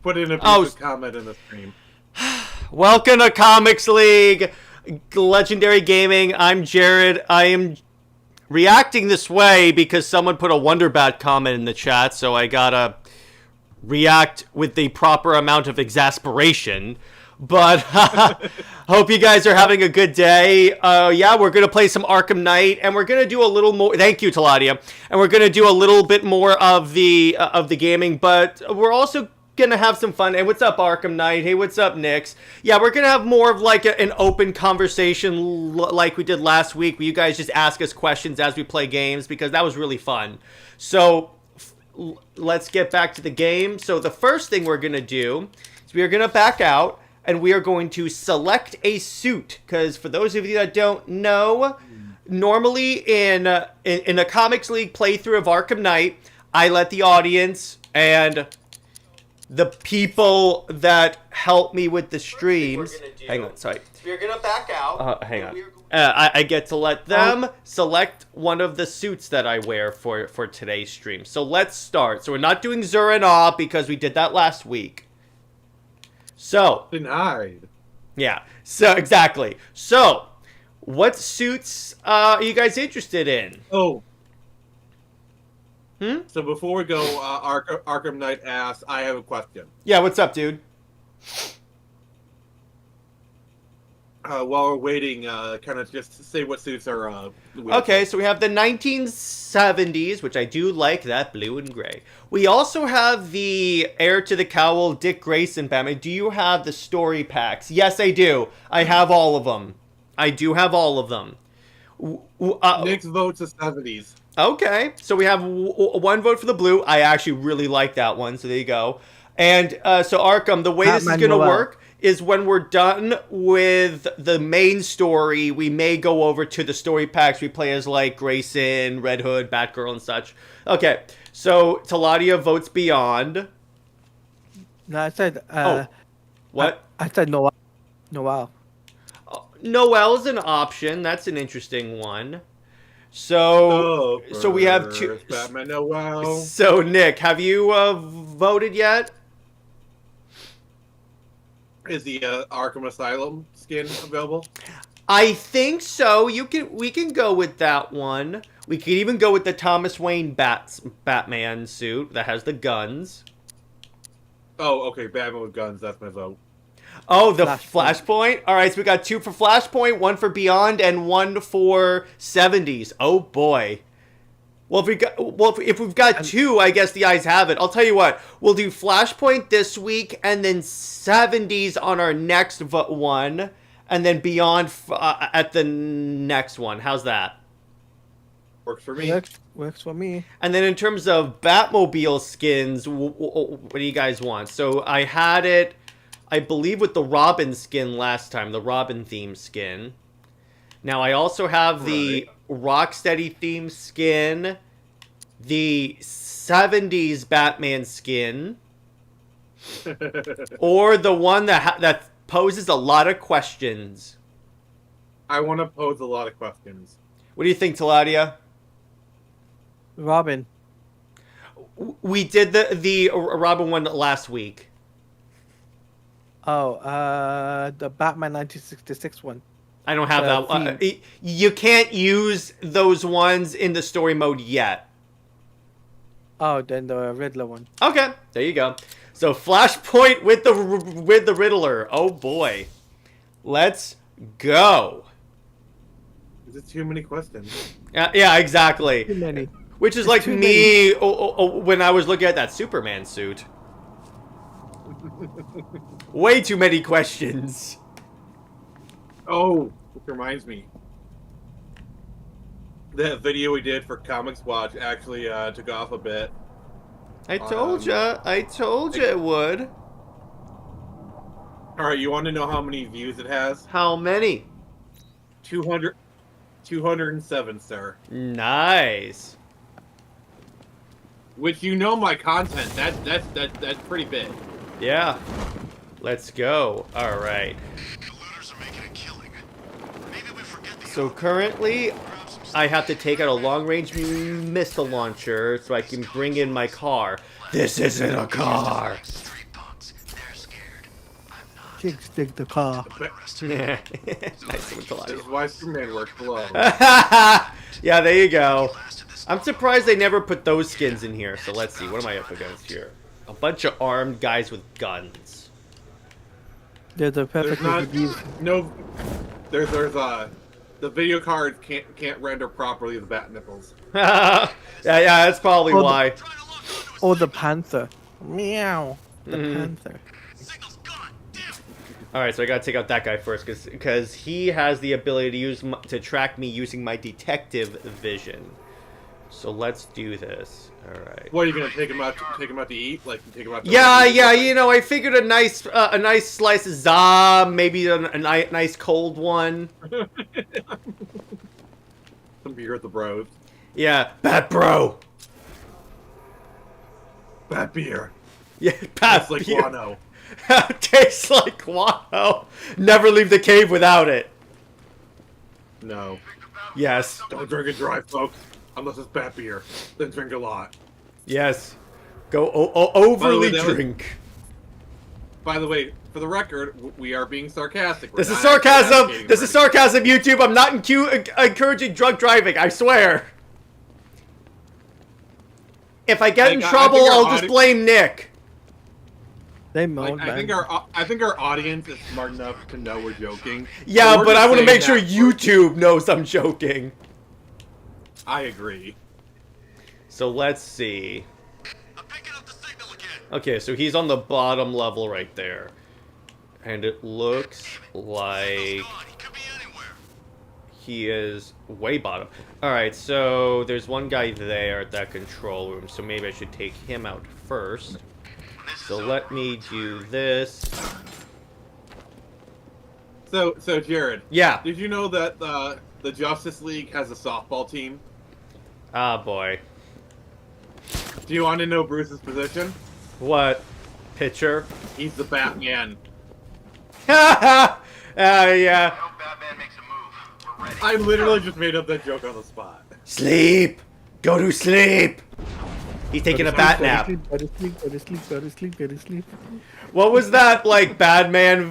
put in a comment in the stream. Welcome to Comics League, Legendary Gaming. I'm Jared. I am reacting this way because someone put a Wonderbat comment in the chat, so I gotta react with the proper amount of exasperation. But hope you guys are having a good day. Yeah, we're going to play some Arkham Knight, and we're going to do a little more. Thank you, Teladia. And we're going to do a little bit more of the gaming, but we're also going to have some fun. And what's up, Arkham Knight? Hey, what's up, Nix? Yeah, we're going to have more of like an open conversation like we did last week, where you guys just ask us questions as we play games, because that was really fun. So let's get back to the game. So the first thing we're going to do is we are going to back out. And we are going to select a suit, because for those of you that don't know, normally in a Comics League playthrough of Arkham Knight, I let the audience and the people that help me with the streams. Hang on, sorry. We're gonna back out. Hang on. I get to let them select one of the suits that I wear for today's stream. So let's start. So we're not doing Zur and Ah because we did that last week. So denied. Yeah. So exactly. So, what suits are you guys interested in? Oh. So before we go, Arkham Knight asks, I have a question. Yeah. What's up, dude? While we're waiting, kind of just say what suits are. Okay, so we have the 1970s, which I do like, that blue and gray. We also have the Heir to the Cowl, Dick Grayson Batman. Do you have the story packs? Yes, I do. I have all of them. I do have all of them. Nick's votes the 70s. Okay, so we have one vote for the blue. I actually really like that one, so there you go. And so Arkham, the way this is going to work is when we're done with the main story, we may go over to the story packs we play as, like Grayson, Red Hood, Batgirl, and such. Okay, so Teladia votes Beyond. No, I said... what? I said Noel. Noel. Noel's an option. That's an interesting one. So we have two... Batman Noel. So, Nick, have you voted yet? Is the Arkham Asylum skin available? I think so. We can go with that one. We could even go with the Thomas Wayne Batman suit that has the guns. Oh, okay. Batman with guns. That's my vote. Oh, the Flashpoint? All right, so we got 2 for Flashpoint, 1 for Beyond, and 1 for 70s. Oh, boy. Well, if we've got 2, I guess the eyes have it. I'll tell you what. We'll do Flashpoint this week, and then 70s on our next one, and then Beyond at the next one. How's that? Works for me. Works for me. And then in terms of Batmobile skins, what do you guys want? So I had it, I believe, with the Robin skin last time, the Robin theme skin. Now I also have the Rocksteady theme skin, the 70s Batman skin, or the one that poses a lot of questions. I want to pose a lot of questions. What do you think, Teladia? Robin. We did the Robin one last week. Oh, the Batman 1966 one. I don't have that one. You can't use those ones in the story mode yet. Oh, then the Riddler one. Okay, there you go. So Flashpoint with the Riddler. Oh boy, let's go. Is it too many questions? Yeah, exactly. Too many. Which is like me when I was looking at that Superman suit. Way too many questions. Oh, which reminds me. That video we did for Comics Watch actually took off a bit. I told ya. I told you it would. Alright, you want to know how many views it has? How many? 207, sir. Nice. Which, you know, my content. That's pretty big. Yeah. Let's go. All right. So currently, I have to take out a long-range missile launcher so I can bring in my car. This isn't a car. Chicks dig the car. Yeah. Nice one, This is Teladia. why Superman works below. Yeah, there you go. I'm surprised they never put those skins in here. So let's see. What am I up against here? A bunch of armed guys with guns. They're the There's perfect not reviews. no. There's the video card can't render properly the bat nipples. Yeah, that's probably Well, why. Or the panther. Meow. The panther. All right, so I gotta take out that guy first, because he has the ability to to track me using my detective vision. So let's do this. All right. What are you gonna take him out? Take him out to eat? Like take him out? To Yeah. You know, I figured a nice slice of za, maybe a nice cold one. Some beer at the bros. Yeah, Bat Bro. Bat beer. Yeah, Bat Tastes like beer. guano. Tastes like guano. Never leave the cave without it. No. Yes. Don't drink it dry, folks. Unless it's bat beer. Then drink a lot. Yes. Go overly that was- drink. By the way, for the record, we are being sarcastic. We're This is not sarcasm. advocating This is for anything. sarcasm, YouTube. I'm not encouraging drunk driving. I swear. If I get in Like, I trouble, think our I'll just blame Nick. They moan, Like, man. I think our audience is smart enough to know we're joking. Yeah, We're but just I want to saying make sure that YouTube knows I'm joking. I agree. So let's see. Okay, so he's on the bottom level right there. And it looks like he is way bottom. Alright, so there's one guy there at that control room, so maybe I should take him out first. So let me do this. So Jared, Yeah. did you know that the Justice League has a softball team? Ah, boy. Do you want to know Bruce's position? What? Pitcher? He's the Batman. Yeah. Batman makes a move. We're ready. I literally just made up that joke on the spot. Sleep! Go to sleep! He's taking a bat nap. Go to sleep, go to sleep, go to sleep, go to sleep. What was that, like, Batman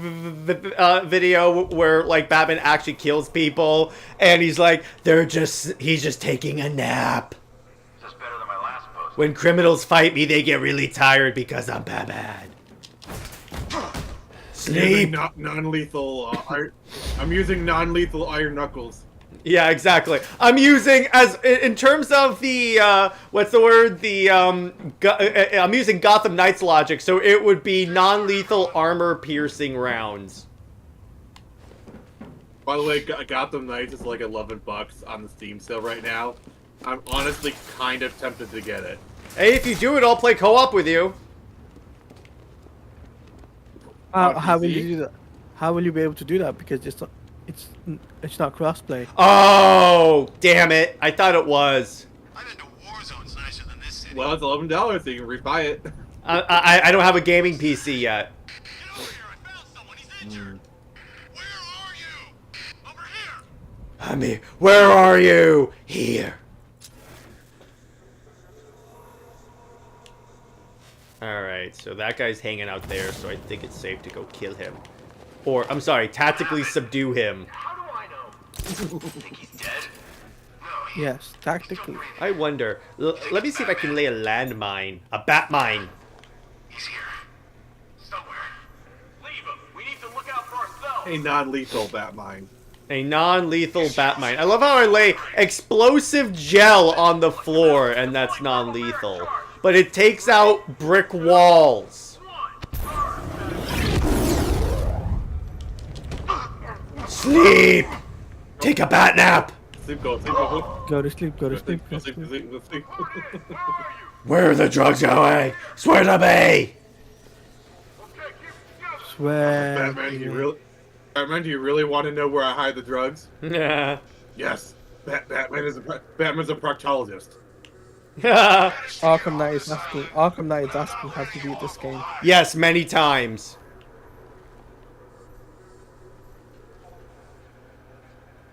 video where, like, Batman actually kills people, and he's like, he's just taking a nap. Is this better than my last post? When criminals fight me, they get really tired because I'm Batman. Sleep! Non-lethal. I'm using non-lethal iron knuckles. Yeah, exactly. I'm using, in terms of the, what's the word? I'm using Gotham Knight's logic, so it would be non-lethal armor-piercing rounds. By the way, Gotham Knight is like $11 on the Steam sale right now. I'm honestly kind of tempted to get it. Hey, if you do it, I'll play co-op with you. How will PC? you do that? How will you be able to do that? Because it's not crossplay. Oh, damn it. I thought it was. I didn't know Warzone's nicer than this city. Well, it's $11, so you can rebuy it. I don't have a gaming PC yet. Get over here! I found someone. He's injured. Where are you? Over here. I'm here. Where are you? Here. Alright, so that guy's hanging out there, so I think it's safe to go kill him. Or, I'm sorry, tactically subdue him. How do I know? Think he's dead? No, Yes, tactically. I wonder. Let me see if I can lay a landmine. A bat mine. he's here. Somewhere. Leave him. We need to look out for ourselves. A non-lethal Batmine. A non-lethal bat mine. I love how I lay explosive gel on the floor, and that's non-lethal. But it takes out brick walls. Sleep! Take a bat nap! Sleep, go, sleep, go, Go to sleep, go to sleep, sleep, go, go sleep, to go, sleep. sleep, go, sleep. Where are the drugs going? Swear to me! Swear. Batman, do you really want to know where I hide the drugs? Yeah. Yes. Batman's a proctologist. Arkham Knight is asking how to beat this game. Yes, many times.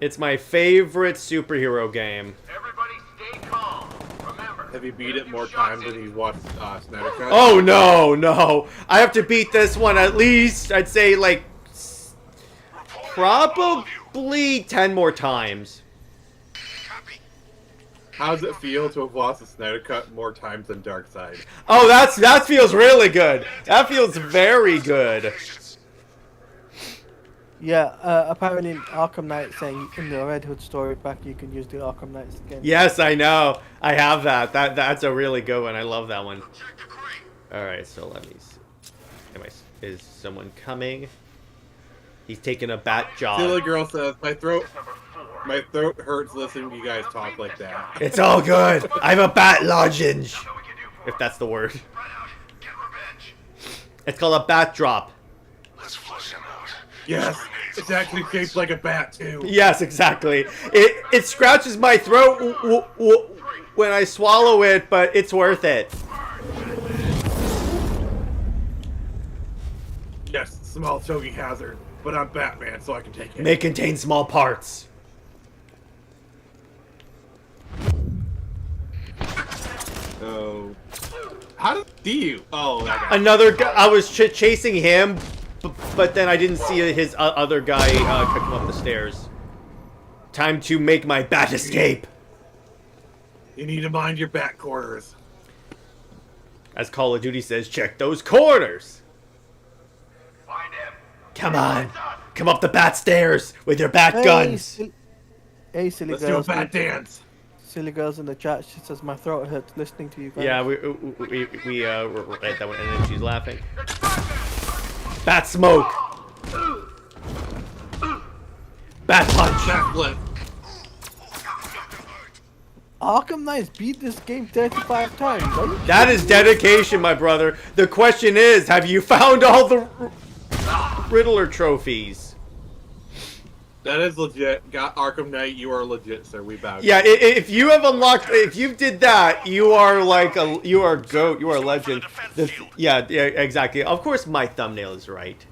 It's my favorite superhero game. Everybody stay calm. Remember, Have you beat it more times than you've watched Snyder Cut? Oh no, no! I have to beat this one at least. I'd say like probably 10 more times. How does it feel to have watched the Snyder Cut more times than Darkseid? Oh, that feels really good. That feels very good. Yeah, apparently in Arkham Knight saying in the Red Hood story pack you can use the Arkham Knight skin. Yes, I know. I have that. That's a really good one. I love that one. All right, so let me see. Is someone coming? He's taking a bat job. Silly girl says, my throat hurts listening to you guys talk like that. It's all good. I have a bat lozenge. If that's the word. It's called a bat drop. Let's flush him out. Yes, it's actually shaped like a bat too. Yes, exactly. It scratches my throat when I swallow it, but it's worth it. Yes, small choking hazard, but I'm Batman, so I can take it. May contain small parts. Oh. How did he see you? Oh, that guy. Another guy. I was chasing him, but then I didn't see his other guy come up the stairs. Time to make my bat escape. You need to mind your bat quarters. As Call of Duty says, check those corners. Find him. Come on. Come up the bat stairs with your bat guns. Hey, silly Let's do a girls. bat dance. Silly girls in the chat. She says my throat hurts listening to you guys. Yeah, we read that one, and then she's laughing. Bat smoke. Bat punch. Bat flip. Arkham Knight's beat this game 35 times. Right? That is dedication, my brother. The question is, have you found all the Riddler trophies? That is legit. Got Arkham Knight, you are legit, sir. We bow. Yeah, if you have unlocked, if you did that, you are like you are goat, you are a legend. Yeah, exactly. Of course, my thumbnail is right.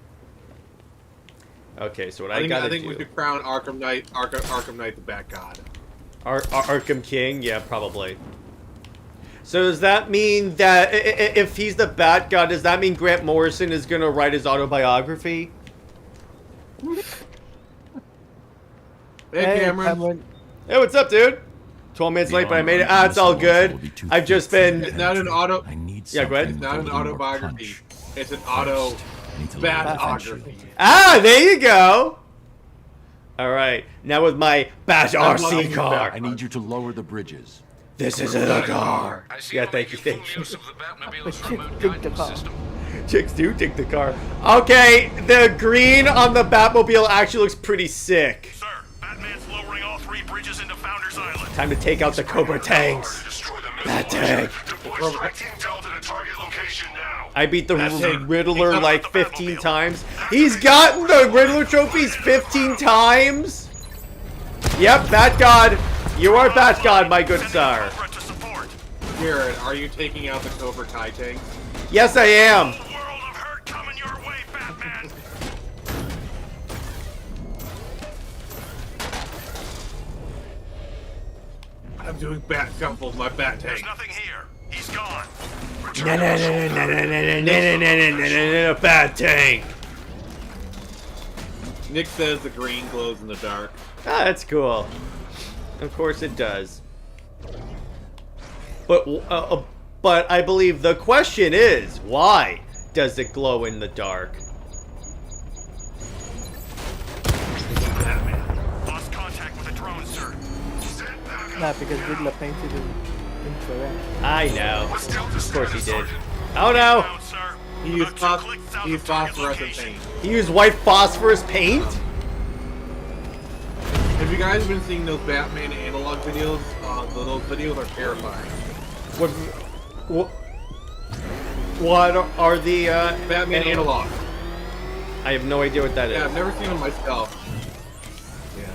Okay, so what I gotta think do? we should crown Arkham Knight, Arkham Knight the Bat God. Arkham King, yeah, probably. So does that mean that if he's the Bat God, does that mean Grant Morrison is gonna write his autobiography? Hey, Cameron. Hey, what's up, dude? 12 minutes late, but I made it. Ah, it's all good. I've just been. It's not an auto. Yeah, go ahead. It's not an autobiography. It's an auto batography. Ah, there you go. All right, now with my Bat RC car. I need you to lower the bridges. This isn't a car. Yeah, thank you, thank you. Chicks do take the car. Okay, the green on the Batmobile actually looks pretty sick. Sir, Batman's lowering all 3 bridges into Founders Island. Time to take out the Cobra tanks. Bat tank. Deploy strike team Delta to target location now. I beat the Riddler like 15 times. He's gotten the Riddler trophies 15 times? Yep, Bat God. You are Bat God, my good sir. Jared, are you taking out the Cobra Kai tanks? Yes, I am. World of hurt coming your way, Batman. I'm doing bat shuffle with my bat There's tank. nothing here. He's gone. No, Bat tank. Nick says the green glows in the dark. Ah, that's cool. Of course it does. But I believe the question is, why does it glow in the dark? Batman. Lost contact with a drone, sir. Nah, because Riddler painted it into red. I know. Of course he did. Oh no! Down, sir. He used, About 2 clicks south he used of target phosphorescent location. paint. He used white phosphorus paint? Have you guys been seeing those Batman analog videos? Those videos are terrifying. What are the Batman analog. I have no idea what that is. Yeah, I've never seen them myself. Yeah.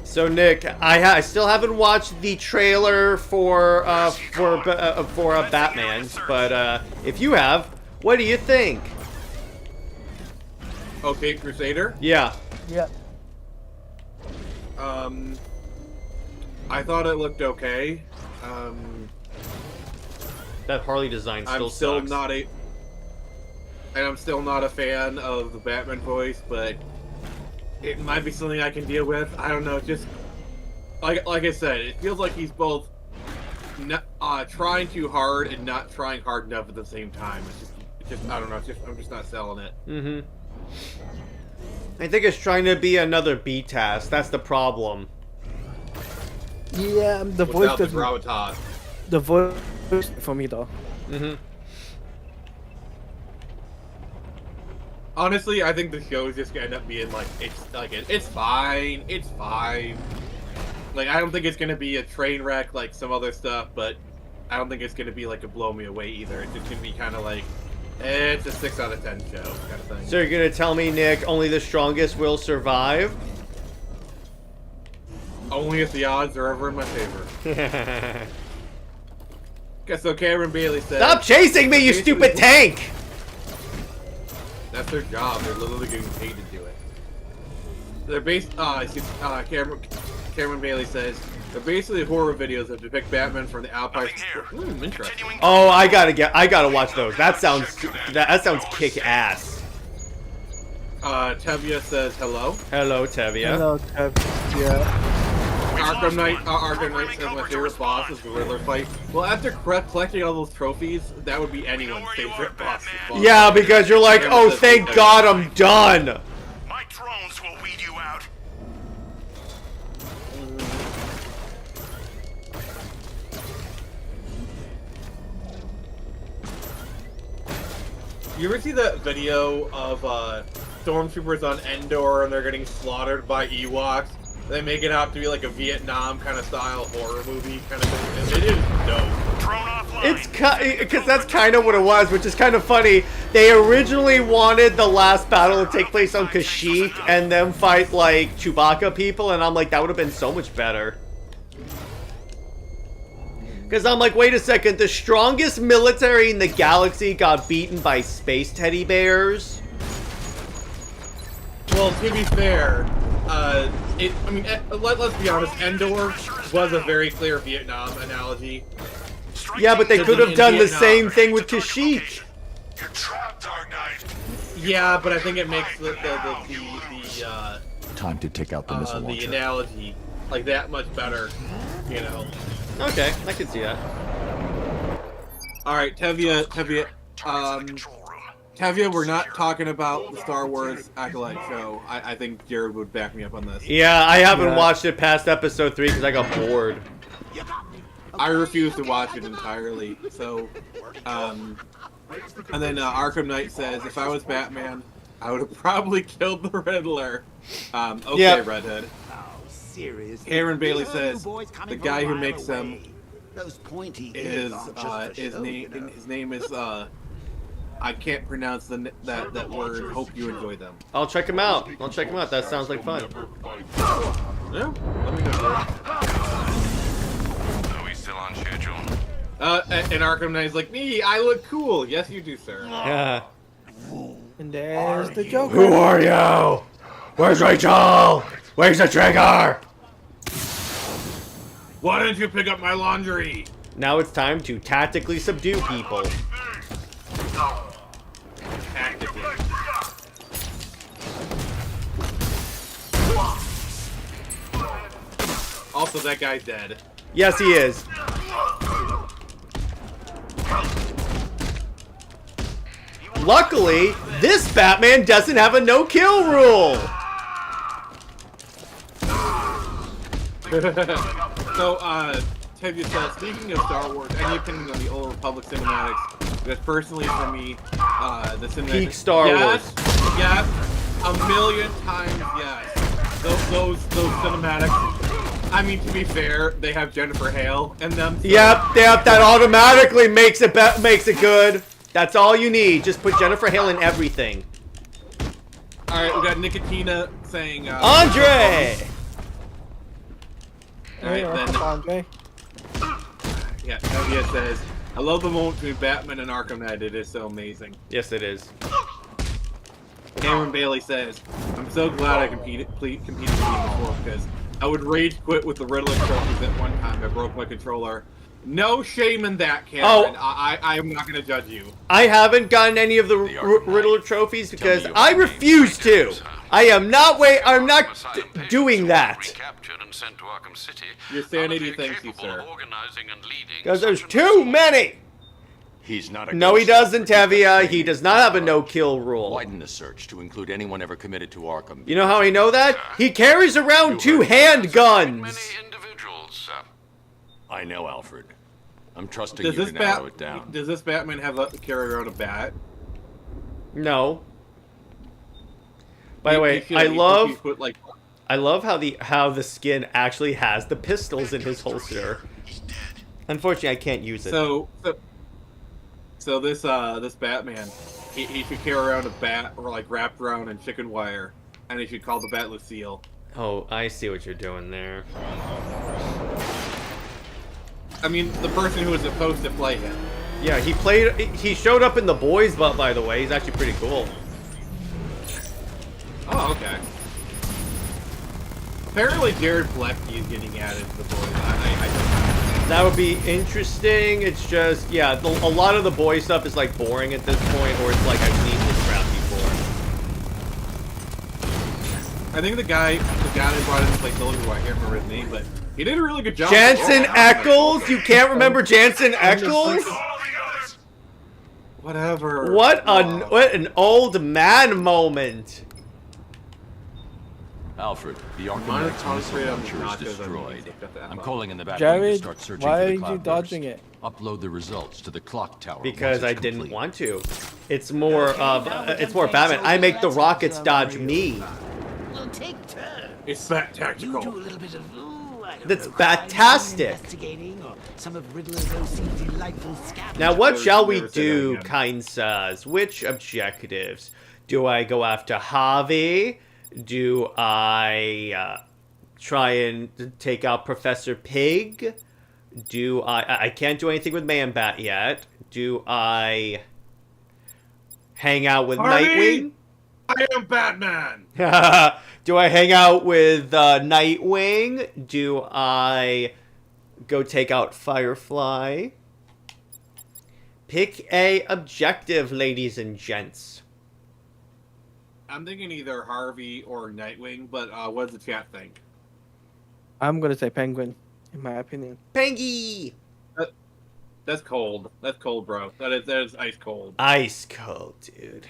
So Nick, I still haven't watched the trailer for Batman, but if you have, what do you think? Okay, Crusader. Yeah. Yeah. I thought it looked okay. That Harley design still I'm still sucks. I'm still not a fan of the Batman voice, but it might be something I can deal with. I don't know, just like I said, it feels like he's both trying too hard and not trying hard enough at the same time. It's just I don't know. I'm just not selling it. Mm-hmm. I think it's trying to be another B task. That's the problem. Yeah, the voice Without the doesn't. gravitas. The voice for me though. Mm-hmm. Honestly, I think the show is just gonna end up being like it's fine, it's fine. Like I don't think it's gonna be a train wreck like some other stuff, but I don't think it's gonna be like a blow me away either. It's just gonna be kind of like it's a 6 out of 10 show kind of thing. So you're gonna tell me, Nick, only the strongest will survive? Only if the odds are ever in my favor. Guess so. Cameron Bailey said, Stop chasing me, you stupid tank! That's their job. They're literally getting paid to do it. They're based. Cameron Bailey says they're basically horror videos that depict Batman from the Alpine. Interesting. Oh, I gotta watch those. That sounds kick ass. Tevia says hello. Hello, Tevia. Hello, Tev. Yeah. Arkham Knight says my favorite boss is the Riddler fight. Well, after collecting all those trophies, that would be anyone's favorite boss. Yeah, because you're like, oh, thank God I'm done. My drones will weed you out. You ever see that video of stormtroopers on Endor and they're getting slaughtered by Ewoks? They make it out to be like a Vietnam kind of style horror movie kind of thing. It is dope. Drone offline. It's because that's kind of what it was, which is kind of funny. They originally wanted the last battle to take place on Kashyyyk and then fight like Chewbacca people, and I'm like, that would have been so much better. Because I'm like, wait a second, the strongest military in the galaxy got beaten by space teddy bears? Well, to be fair, let's be honest, Endor was a very clear Vietnam analogy. Yeah, but they could have in done the Vietnam. same thing with Kashyyyk. You're trapped, Dark Knight. Yeah, but I think it makes the Time to take out the missile the launcher. analogy like that much better, you know. Okay, I can see that. All right, Tevia, we're not talking about the Star Wars Acolyte show. I think Jared would back me up on this. Yeah, I haven't watched it past episode 3 because I got bored. I refuse to watch it entirely. So, and then Arkham Knight says, if I was Batman, I would have probably killed the Riddler. Okay, Yep. Redhead. Serious. Aaron Bailey says the guy who makes them Those pointy is ears aren't just for his show, name. you know. His name is I can't pronounce that word. Hope you enjoy them. I'll check him out. That sounds like fun. Yeah, let me know. Are we still on schedule? And Arkham Knight's like, me, I look cool. Yes, you do, sir. Yeah. And there's the Joker. Who are you? Where's Rachel? Where's the trigger? Why didn't you pick up my laundry? Now it's time to tactically subdue people. Tactically. Also, that guy's dead. Yes, he is. Luckily, this Batman doesn't have a no-kill rule. So, Tevye says, speaking of Star Wars, any opinions on the Old Republic cinematics? Because personally, for me, the cinematics... Peak Star Wars. Yes, a million times yes. Those cinematics, I mean, to be fair, they have Jennifer Hale in them. So Yep, that automatically makes it good. That's all you need. Just put Jennifer Hale in everything. Alright, we got Nicotina saying... Andre! Hey, Alright, then... Andre. Yeah, Tevye says, I love the moment between Batman and Arkham Knight. It is so amazing. Yes, it is. Cameron Bailey says, I'm so glad I competed with you before because I would rage quit with the Riddler trophies at one time. I broke my controller. No shame in that, Cameron. Oh. I'm not going to judge you. I haven't gotten any of the Riddler trophies because I refuse to. I am not doing that. Your sanity thanks you, sir. Because there's too many. He's not a No, he ghost. doesn't, Tevia. He does not have a no-kill rule. Widen the search to include anyone ever committed to Arkham. You know how I know that? He carries around 2 handguns. I know, Alfred. I'm trusting you to narrow it down. Does this Batman carry around a bat? No. By the way, I love how the skin actually has the pistols in his holster. Unfortunately, I can't use it. So this Batman, he should carry around a bat or like wrapped around in chicken wire, and he should call the bat Lucille. Oh, I see what you're doing there. I mean, the person who was supposed to play him. Yeah, he showed up in The Boys, but by the way, he's actually pretty cool. Oh, okay. Apparently Jared Plecki is getting added to The Boys. That would be interesting. It's just, yeah, a lot of The Boys stuff is like boring at this point, or it's like I've seen this crap before. I think the guy that brought in to play Silver, I can't remember his name, but he did a really good job. Jansen Ackles? You can't remember Jansen Ackles? Whatever. What an old man moment. Alfred, the Arkham Knight's missile launcher is destroyed. I'm calling in the Batmobile to Jared, start searching why for are the you cloud dodging burst. it? Upload the results to the clock tower. Because once I it's didn't complete. want to. It's more Batman. I make the rockets dodge me. We'll take turns. It's that You tactical. do a little bit of That's batastic. investigating or some of Riddler's OC delightful scavenging. Now, what shall we Never say that do, again. kind sirs? Which objectives? Do I go after Harvey? Do I try and take out Professor Pig? Do I can't do anything with Man-Bat yet. Do I hang out with Harvey! Nightwing? I am Batman! Do I hang out with Nightwing? Do I go take out Firefly? Pick a objective, ladies and gents. I'm thinking either Harvey or Nightwing, but what does the chat think? I'm gonna say Penguin, in my opinion. Pengy! That's cold. That's cold, bro. That is ice cold. Ice cold, dude.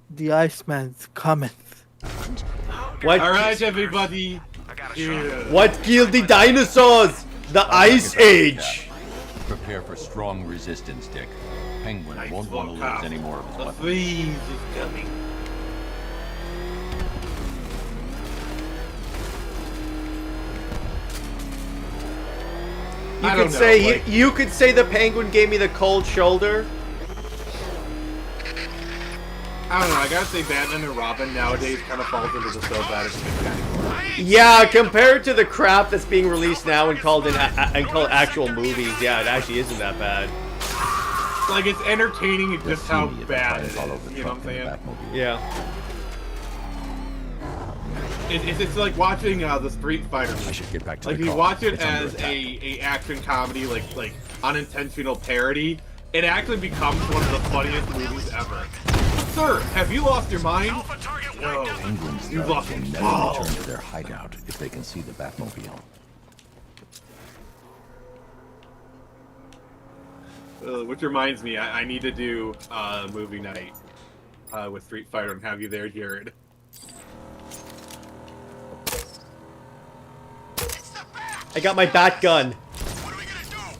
The Iceman's cometh. What? All right, everybody. Yeah. What killed the dinosaurs? The Ice Age. Prepare for strong resistance, Dick. Penguin Nice won't want to walk lose out. any more of his The weapons. freeze is coming. You I could don't know, say like- you could say the Penguin gave me the cold shoulder. I don't know. I gotta say, Batman and Robin nowadays kind of falls into the so bad it's good category. Yeah, compared to the crap that's being released now and called actual movies, yeah, it actually isn't that bad. Like it's entertaining and just how See me if bad I it follow is. the You know what I'm truck in the saying? Batmobile. Yeah. It's like watching the Street Fighter I movie. should get back to Like the you car. watch it It's under as attack. a action comedy, like unintentional parody. It actually becomes one of the funniest movies ever. Sir, have you lost your mind? Alpha target No. Penguins You though, lost will your never balls. return to their hideout if they can see the Batmobile. Which reminds me, I need to do movie night with Street Fighter and have you there, Jared. I got my bat gun. What are we gonna do?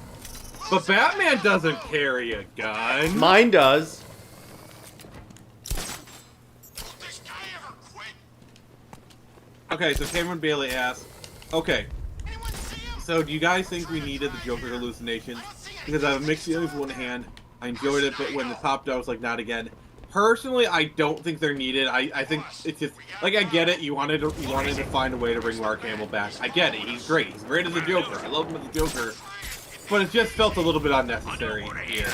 But Batman doesn't carry a gun. Mine does. This guy ever quit? Okay, so Cameron Bailey asks, okay, Anyone see him? so do you guys think we needed the Joker hallucinations? Because I have mixed feelings with one hand. I enjoyed it, but when the top dog was like, not again. Personally, I don't think they're needed. I think it's just like I get it. You wanted to find a way to bring Mark Hamill back. I get it. He's great. He's great as a Joker. I love him as a Joker. But it just felt a little bit unnecessary here.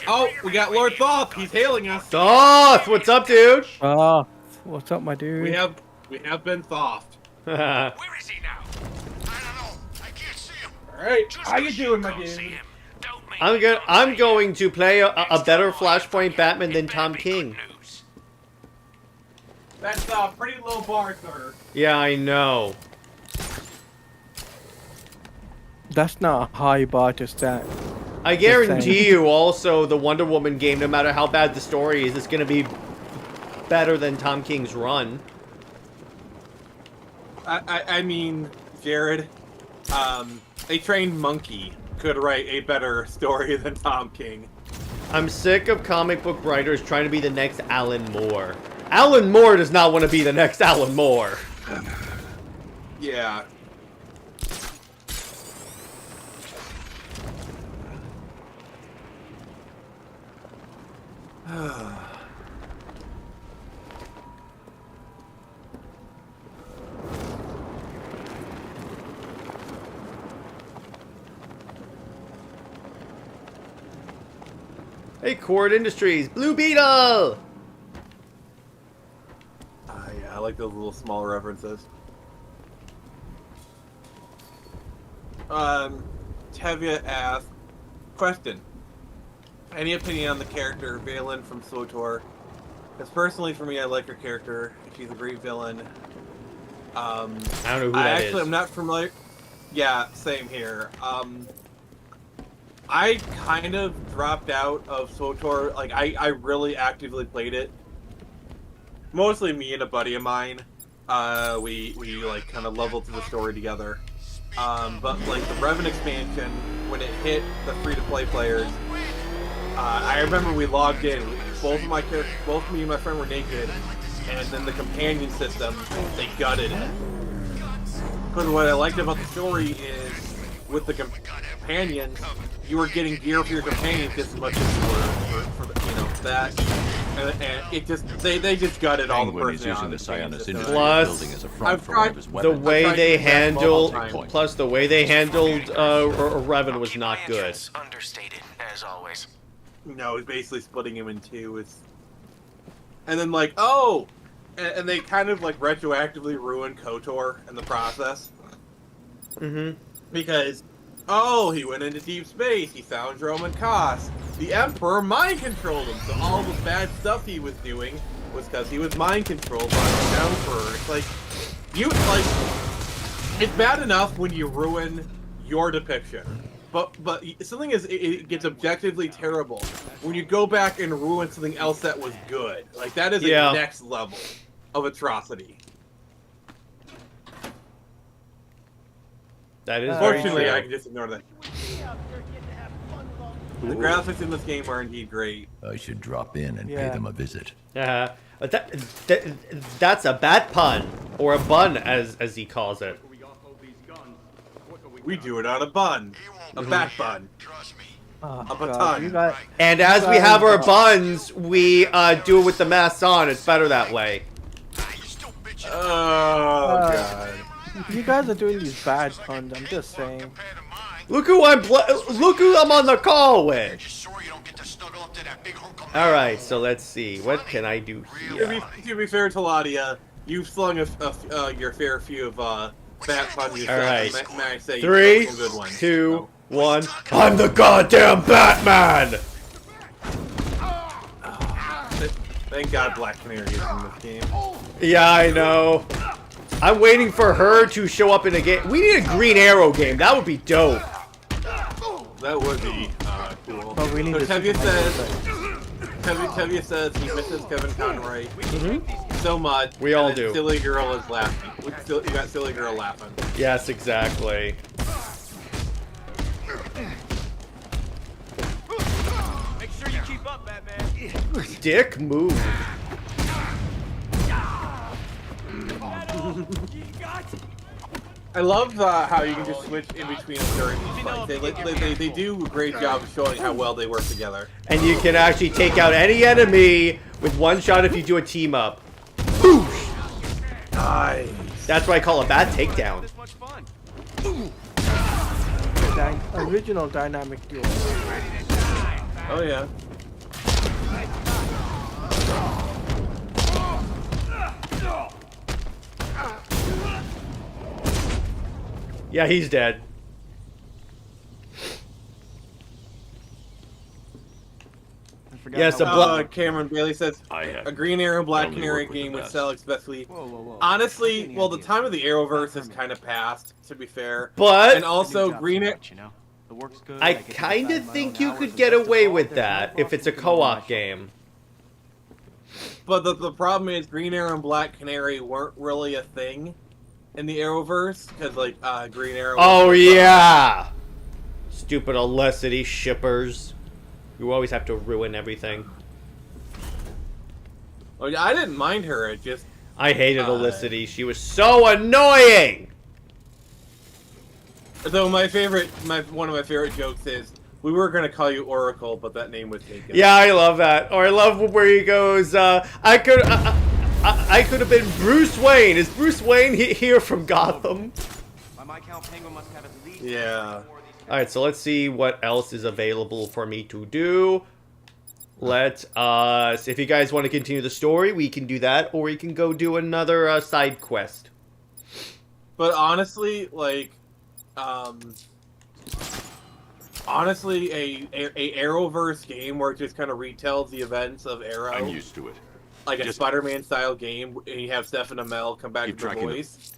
Oh, we got Lord Thoth. He's hailing us. Thoth, what's up, dude? Oh, what's up, my dude? We have been Thoth. Where is he now? I don't know. I can't see him. Alright, Just how you 'cause doing, my can't see dude? him, don't mean I'm you good. don't I'm like going him. to play a Next better time I Flashpoint forget, Batman it than better Tom be good King. news. That's a pretty low bar, sir. Yeah, I know. That's not a high bar to set. I guarantee you also the Wonder Woman game, no matter how bad the story is going to be better than Tom King's run. I mean, Jared, a trained monkey could write a better story than Tom King. I'm sick of comic book writers trying to be the next Alan Moore. Alan Moore does not want to be the next Alan Moore. Yeah. Hey, Cord Industries, Blue Beetle! Yeah, I like those little small references. Tevya asks, question. Any opinion on the character Valen from SWTOR? Because personally, for me, I like her character. She's a great villain. I don't know who that is. I'm not familiar. Yeah, same here. I kind of dropped out of SWTOR. Like, I really actively played it. Mostly me and a buddy of mine. We like kind of leveled through the story together. But like the Revan expansion, when it hit the free-to-play players, I remember we logged in. Both me and my friend were naked, and then the companion system, they gutted it. Because what I liked about the story is, with the companions, you were getting gear for your companions just as much as you were for the, that. And it just they just gutted all the Penguin is personality. using the Sionis Industries Plus, building as a front I've for one of tried- his The weapons. way tried they to do that multiple handled, times. plus the way they handled Revan was Keep not my good. entrance understated, as always. No, it's basically splitting him in two. And then like, oh, and they kind of like retroactively ruined KOTOR in the process. Mm-hmm. Because, oh, he went into deep space, he found Roman Koss. The Emperor mind controlled him, so all the bad stuff he was doing was because he was mind controlled by the Emperor. It's like, it's bad enough when you ruin your depiction. But something is, it gets objectively terrible when you go back and ruin something else that was good. Like, that is Yeah. a next level of atrocity. That is very Fortunately, true. I can just ignore that. The graphics in this game are indeed great. I should drop in and pay Yeah. them a visit. But that's a bat pun, or a bun, as he calls it. We do it on a bun. A back bun. Trust me. Oh, Up a God, ton. you got, And as we have our buns, we do it with the masks on. It's better that way. You still bitching Oh, God. you guys are doing these bad puns. I'm just saying. compared to mine. Look who I'm on the call with. Just sure you don't get to snuggle up to that big hunk of All right, so let's see. What can I do To here? be fair, Teladia, you've slung your fair few of bat puns yourself. All right. May I say, Three, you've got some good ones. 2, 1. I'm the goddamn Batman. Thank God Black Canary is in this game. Yeah, I know. I'm waiting for her to show up in a game. We need a Green Arrow game. That would be dope. That would be cool. But we need So to Tevye see Tevye says he misses Kevin Conroy so much. We all and then do. Silly Girl is laughing. You got Silly Girl laughing. Yes, exactly. Make sure you keep up, Batman. Dick move. I love how you can just switch in between them during these fights. They do a great job of showing how well they work together. And you can actually take out any enemy with one shot if you do a team up. Boosh! Nice. That's what I call a bad takedown. This much fun. Original dynamic duo. Oh yeah. Yeah, he's dead. Yes, Cameron Bailey says a Green Arrow Black Canary game would sell especially. Honestly, well, the time of the Arrowverse has kind of passed, to be fair. But and also Green Arrow. I kind of think you could get away with that if it's a co-op game. But the problem is Green Arrow and Black Canary weren't really a thing in the Arrowverse because like Green Arrow. Oh yeah, stupid Olicity shippers. You always have to ruin everything. Well, I didn't mind her. It just I hated Olicity. She was so annoying. Though one of my favorite jokes is we were gonna call you Oracle, but that name was taken. Yeah, I love that. Or I love where he goes. I could have been Bruce Wayne. Is Bruce Wayne here from Gotham? Yeah. Alright, so let's see what else is available for me to do. Let us... If you guys want to continue the story, we can do that. Or we can go do another side quest. But honestly, like... honestly, a Arrowverse game where it just kind of retells the events of Arrow. I'm used to it. Like a Spider-Man style game, and you have Stephen Amell come back to the voice.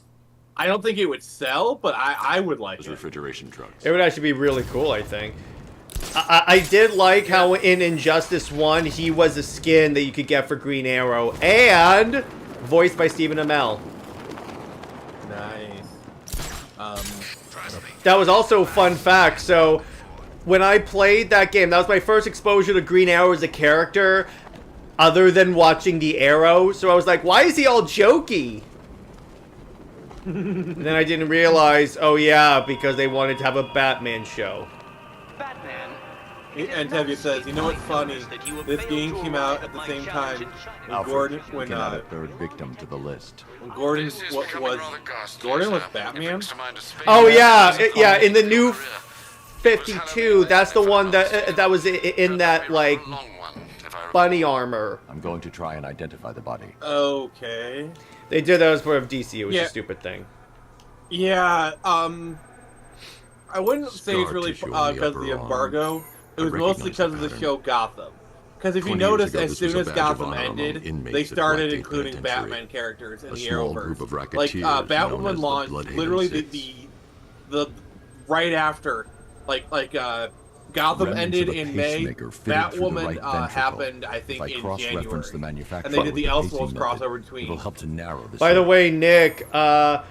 I don't think it would sell, but I would like it. Refrigeration trucks. It would actually be really cool, I think. I did like how in Injustice 1, he was a skin that you could get for Green Arrow, and voiced by Stephen Amell. Nice. That was also a fun fact. So, when I played that game, that was my first exposure to Green Arrow as a character, other than watching the Arrow. So I was like, why is he all jokey? And then I didn't realize, oh yeah, because they wanted to have a Batman show. Batman. And Tevye says, you know what's funny? This game came out at the same time when a third victim to the list. Gordon was Batman. Oh yeah, yeah. In the new 52, that's the one that was in that like bunny armor. I'm going to try and identify the body. Okay. They did that as part of DC. It was a stupid thing. Yeah. I wouldn't say it's really because of the embargo. It was mostly because of the show Gotham. Because if you notice, as soon as Gotham ended, they started including Batman characters in the Arrowverse. Like Batwoman launched literally the right after, Gotham ended in May. Batwoman happened, I think, in January. And they did the Elseworlds crossover between. It'll help to narrow this. By the way, Nick, the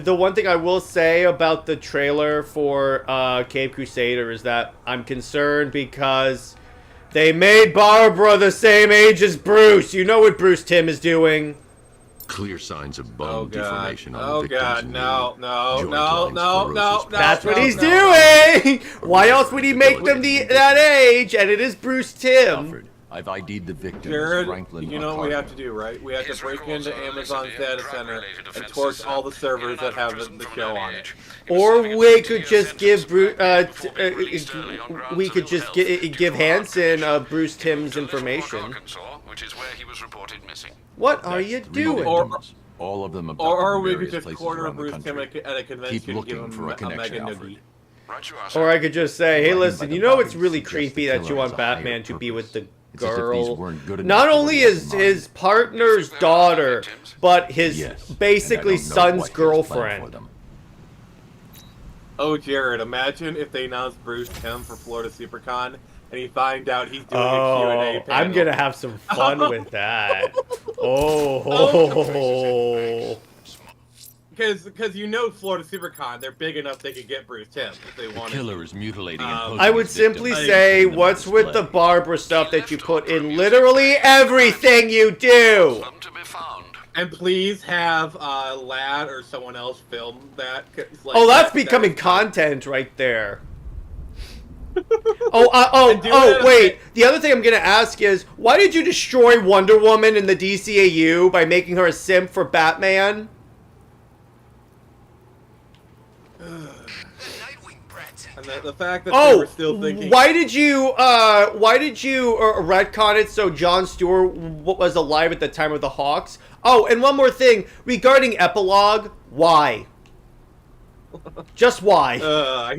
one thing I will say about the trailer for Cape Crusader is that I'm concerned because they made Barbara the same age as Bruce. You know what Bruce Timm is doing. Clear signs of bone deformation on Oh the victim's god, knee. no. That's what he's doing! Why else would he make them that age? And it is Bruce Timm. Alfred, I've ID'd the victim. Jared, Franklin you know what we have to do, right? We have to break into Amazon's data center and torch all the servers that have the show on it. Or we could just give Bruce, we could just give Hanson Bruce Timm's information. What are you doing? All of them or we could just corner Bruce Timm at a convention and give him for a mega connection, noogie. Or I could just say, hey, listen, you know it's really creepy that you want Batman to be with the girl. Not only is his partner's daughter, but his basically son's girlfriend. Oh, Jared, imagine if they announced Bruce Timm for Florida SuperCon and you find out he's doing a Q&A panel. I'm going to have some fun with that. Because you know Florida SuperCon, they're big enough they could get Bruce Timm if they wanted. The killer is mutilating I would simply say, what's with the Barbara stuff that you put in literally everything you do? And please have Lad or someone else film that. That's becoming content right there. Wait. The other thing I'm going to ask is, why did you destroy Wonder Woman in the DCAU by making her a simp for Batman? And the fact that they were still thinking. Why did you retcon it so Jon Stewart was alive at the time of the Hawks? Oh, and one more thing regarding epilogue. Why? Just why?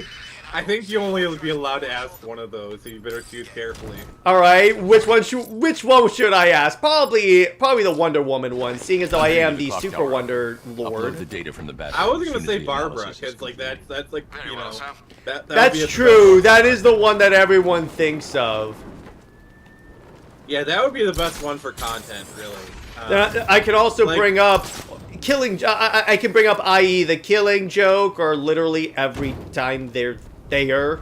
I think you only will be allowed to ask one of those, so you better choose carefully. All right, which one should I ask? Probably the Wonder Woman one, seeing as though I am the Super Wonder Lord. Upload the data from the I was gonna say Barbara, because like that's like you know That's true. That is the one that everyone thinks of. Yeah, that would be the best one for content, really. I could also bring up killing. I can bring up i.e. the Killing Joke, or literally every time they're there.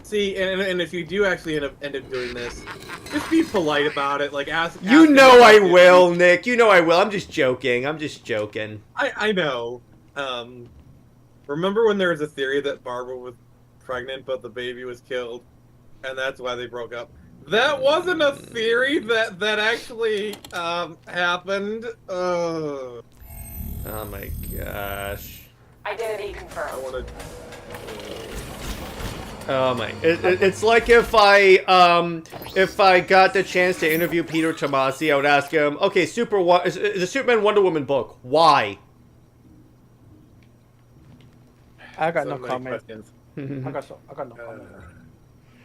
See, and if you do actually end up doing this, just be polite about it. Like ask. You know I will, Nick. You know I will. I'm just joking. I'm just joking. I know. Remember when there was a theory that Barbara was pregnant, but the baby was killed, and that's why they broke up? That wasn't a theory that actually happened. Oh my gosh. Identity confirmed. I want to. Oh my! It's like if I got the chance to interview Peter Tomasi, I would ask him, okay, the Superman Wonder Woman book, why? I got So no many comment. questions. I got no comment.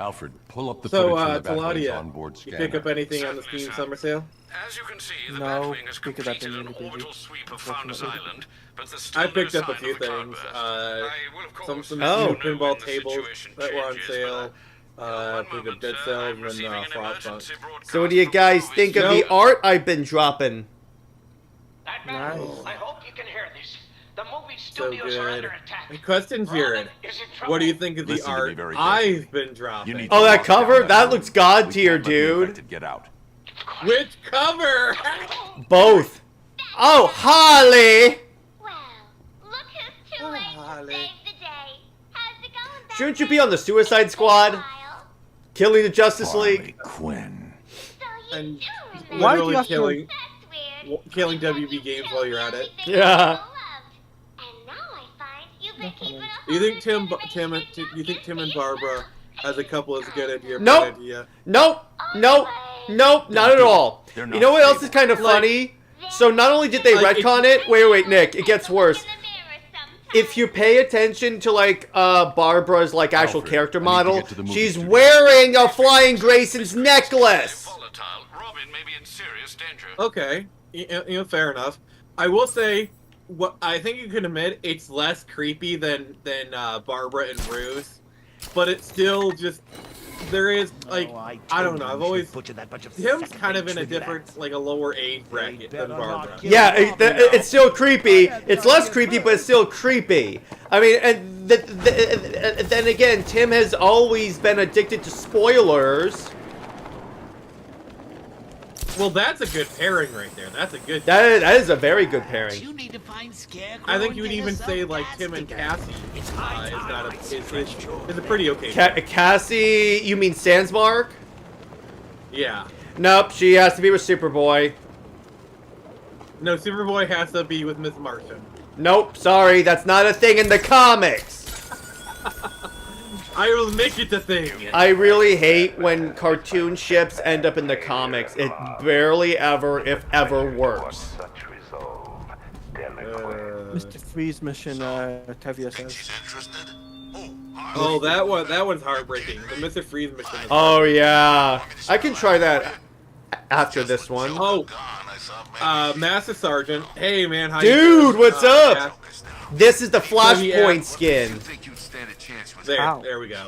Alfred, pull up the So, footage from the Batman's Teladia, onboard you scanner. pick up anything on the Steam Summer Sale? As you can see, the No, Batwing has because I've completed been an really busy, orbital sweep of Founders unfortunately. Island, but there's still I picked no up a sign few of a things. cloudburst. I will, of course, Some let Oh. you new know pinball when the tables situation that were on changes, sale. but, I one picked up moment, Dead I'm Cells and receiving an Frostpunk. emergency broadcast So what do you from guys the think of Nope. the art I've been dropping? Batman, Nice. I hope you can hear this. The movie So studios are under good. attack. And question, Jared, Robin is in trouble. what do you think of the Listen to me art very I've been dropping? You need Oh, to that lock down cover? That room. looks god We tier, can't let the dude. infected get out. Which cover? Both. Oh, Harley! Well, look who's too Oh, late Harley. to save the day. How's it going, Batman? Shouldn't you be on the Suicide Squad? Smile. Killing the Justice Harley League? Quinn. So you And do remember. Why do literally you have to- killing, That's weird. killing I thought WB you games killed while you're at it. everything Yeah. you loved. And now I find you've been keeping up You think on this Tim generation and Barbara as a couple is a good idea? or Nope. bad idea? Nope. Nope. Nope. Not at all. They're You not know what else is stable. kind of Like- funny? So not only did they Like, retcon it, wait, Nick, it gets worse. If you pay attention to like Barbara's like actual Alfred, character I need to model, get to the movie she's studio. wearing a Flying Grayson's necklace. Volatile. Robin may be in serious danger. Okay, fair enough. I will say, what I think you can admit, it's less creepy than Barbara and Bruce, but it's still just there is like I don't know. I've always Tim's kind of in a different like a lower age bracket than Barbara. Yeah, it's still creepy. It's less creepy, but it's still creepy. I mean, and then again, Tim has always been addicted to spoilers. Well, that's a good pairing right there. That's a good. That is a very good pairing. You need to find Scarecrow. I think and you would get even us say some like gas Tim and together. Cassie It's is high not time a I is a pretty okay. pairing. Cassie, you mean Sandsmark? Yeah. Nope, she has to be with Superboy. No, Superboy has to be with Miss Martian. Nope, sorry, that's not a thing in the comics. I will make it a thing. I really hate when cartoon ships end up in the comics. It barely ever, if ever, works. Mr. Freeze mission, Tevia says. Oh, that one's heartbreaking. The Mr. Freeze mission. Is Oh yeah, I can try that after this one. Oh, Master Sergeant. Hey man, how Dude, you doing? what's up? Yeah. This is the Flashpoint skin. There, Ow. there we go.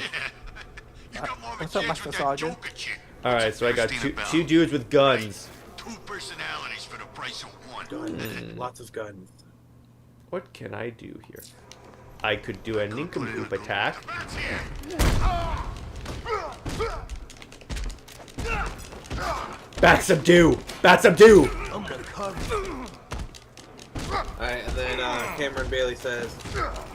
What's up, Master Sergeant? All right, so I got two dudes with guns. Two personalities for the price of one. Guns. Lots of guns. What can I do here? I could do a nincompoop attack. Bat subdue! Bat subdue! Alright, and then Cameron Bailey says,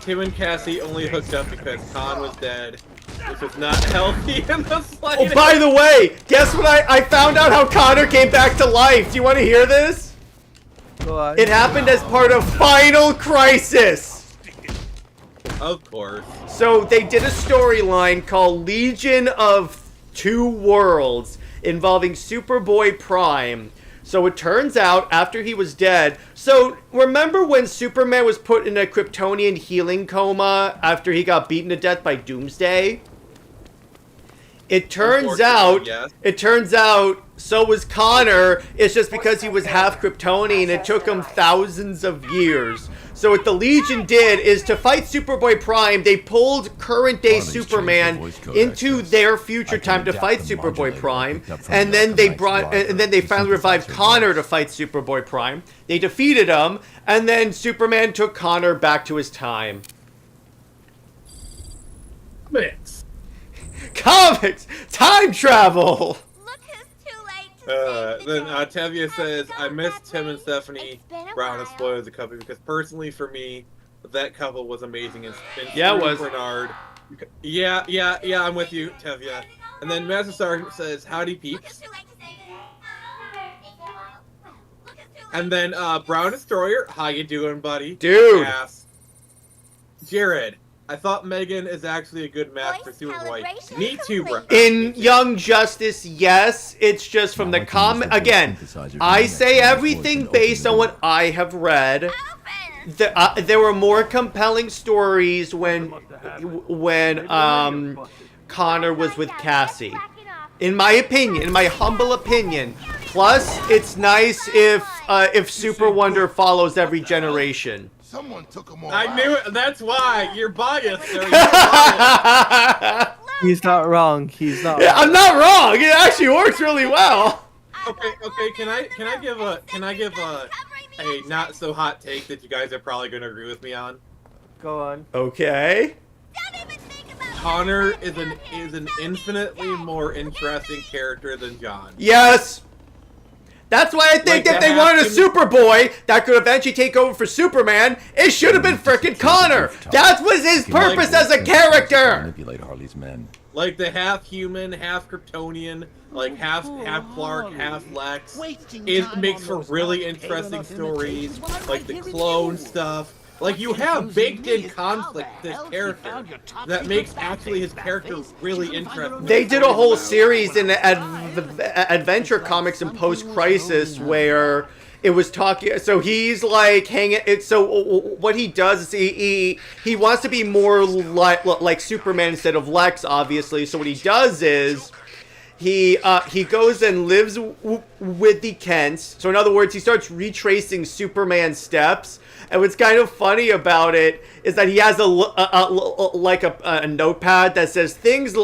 Tim and Cassie only hooked up because Khan was dead, which was not healthy in the Oh, slightest. by the way, guess what? I found out how Connor came back to life. Do you want to hear this? Go on. It happened as part of Final Crisis. Of course. So they did a storyline called Legion of Two Worlds involving Superboy Prime, So it turns out, after he was dead... So, remember when Superman was put in a Kryptonian healing coma after he got beaten to death by Doomsday? It turns out... Yes. It turns out, so was Connor. It's just because he was half Kryptonian, it took him thousands of years. So what the Legion did is to fight Superboy Prime, they pulled current-day Superman into their future time to fight Superboy Prime, and then they finally revived Connor to fight Superboy Prime. They defeated him, and then Superman took Connor back to his time. Comics! Time travel! Look who's too late to save the Then day. Tevye says, I miss Tim and Stephanie It's been a Brown while. and spoiled the couple because personally for me, that couple was amazing. And Yeah, it was. Bernard. Yeah, I'm with you, Tevye. And then Master Sergeant says, howdy peeps. Too late to save the day. And then Brown Destroyer, how you doing, buddy? Dude. Ass. Jared, I thought Megan is actually a good match for Voice Superboy. calibration Me too, bro. complete. In Young Justice, yes, it's just from the comic. Again, I say everything based on what I have read. Open. There were more compelling stories when Connor was with Cassie. In my opinion, in my humble opinion. Plus, it's nice if Super Wonder follows every generation. Someone took them all I out. knew it. That's why. You're biased, sir. You're biased. He's not wrong. He's not. Yeah, I'm not wrong. It actually works really well. Okay. Can I give a not so hot take that you guys are probably going to agree with me on? Go on. Okay. Don't even think about it. Connor is an infinitely more interesting character than John. Yes. That's why I think Like if they that wanted a happened- Superboy that could eventually take over for Superman, it should have been frickin' Connor. That was his purpose as a character. Manipulate Harley's men. Like the half human, half Kryptonian, like half Clark, half Lex. It makes for really interesting stories, like the clone stuff. Like you have baked in conflict with this character that makes actually his character really interesting. They did a whole series in Adventure Comics in Post Crisis where it was talking. So he's like hanging. So what he does is he wants to be more like Superman instead of Lex, obviously. So what he does is he goes and lives with the Kents. So in other words, he starts retracing Superman's steps. And what's kind of funny about it is that he has a notepad that says things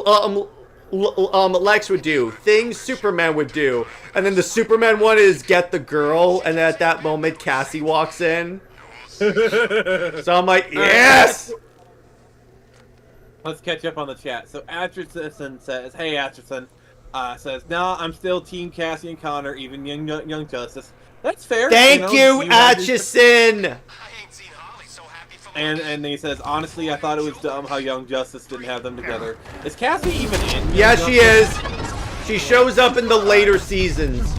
Lex would do, things Superman would do, and then the Superman one is get the girl, and then at that moment Cassie walks in. So I'm like, yes. Let's catch up on the chat. So Atchison says, "Hey Atchison," says, "No, I'm still Team Cassie and Connor, even Young Justice." That's fair. Thank you, And Atchison. then he says, "Honestly, I thought it was dumb how Young Justice didn't have them together." Is Cassie even in? Young Yeah, she Justice? is. She shows up in the later seasons.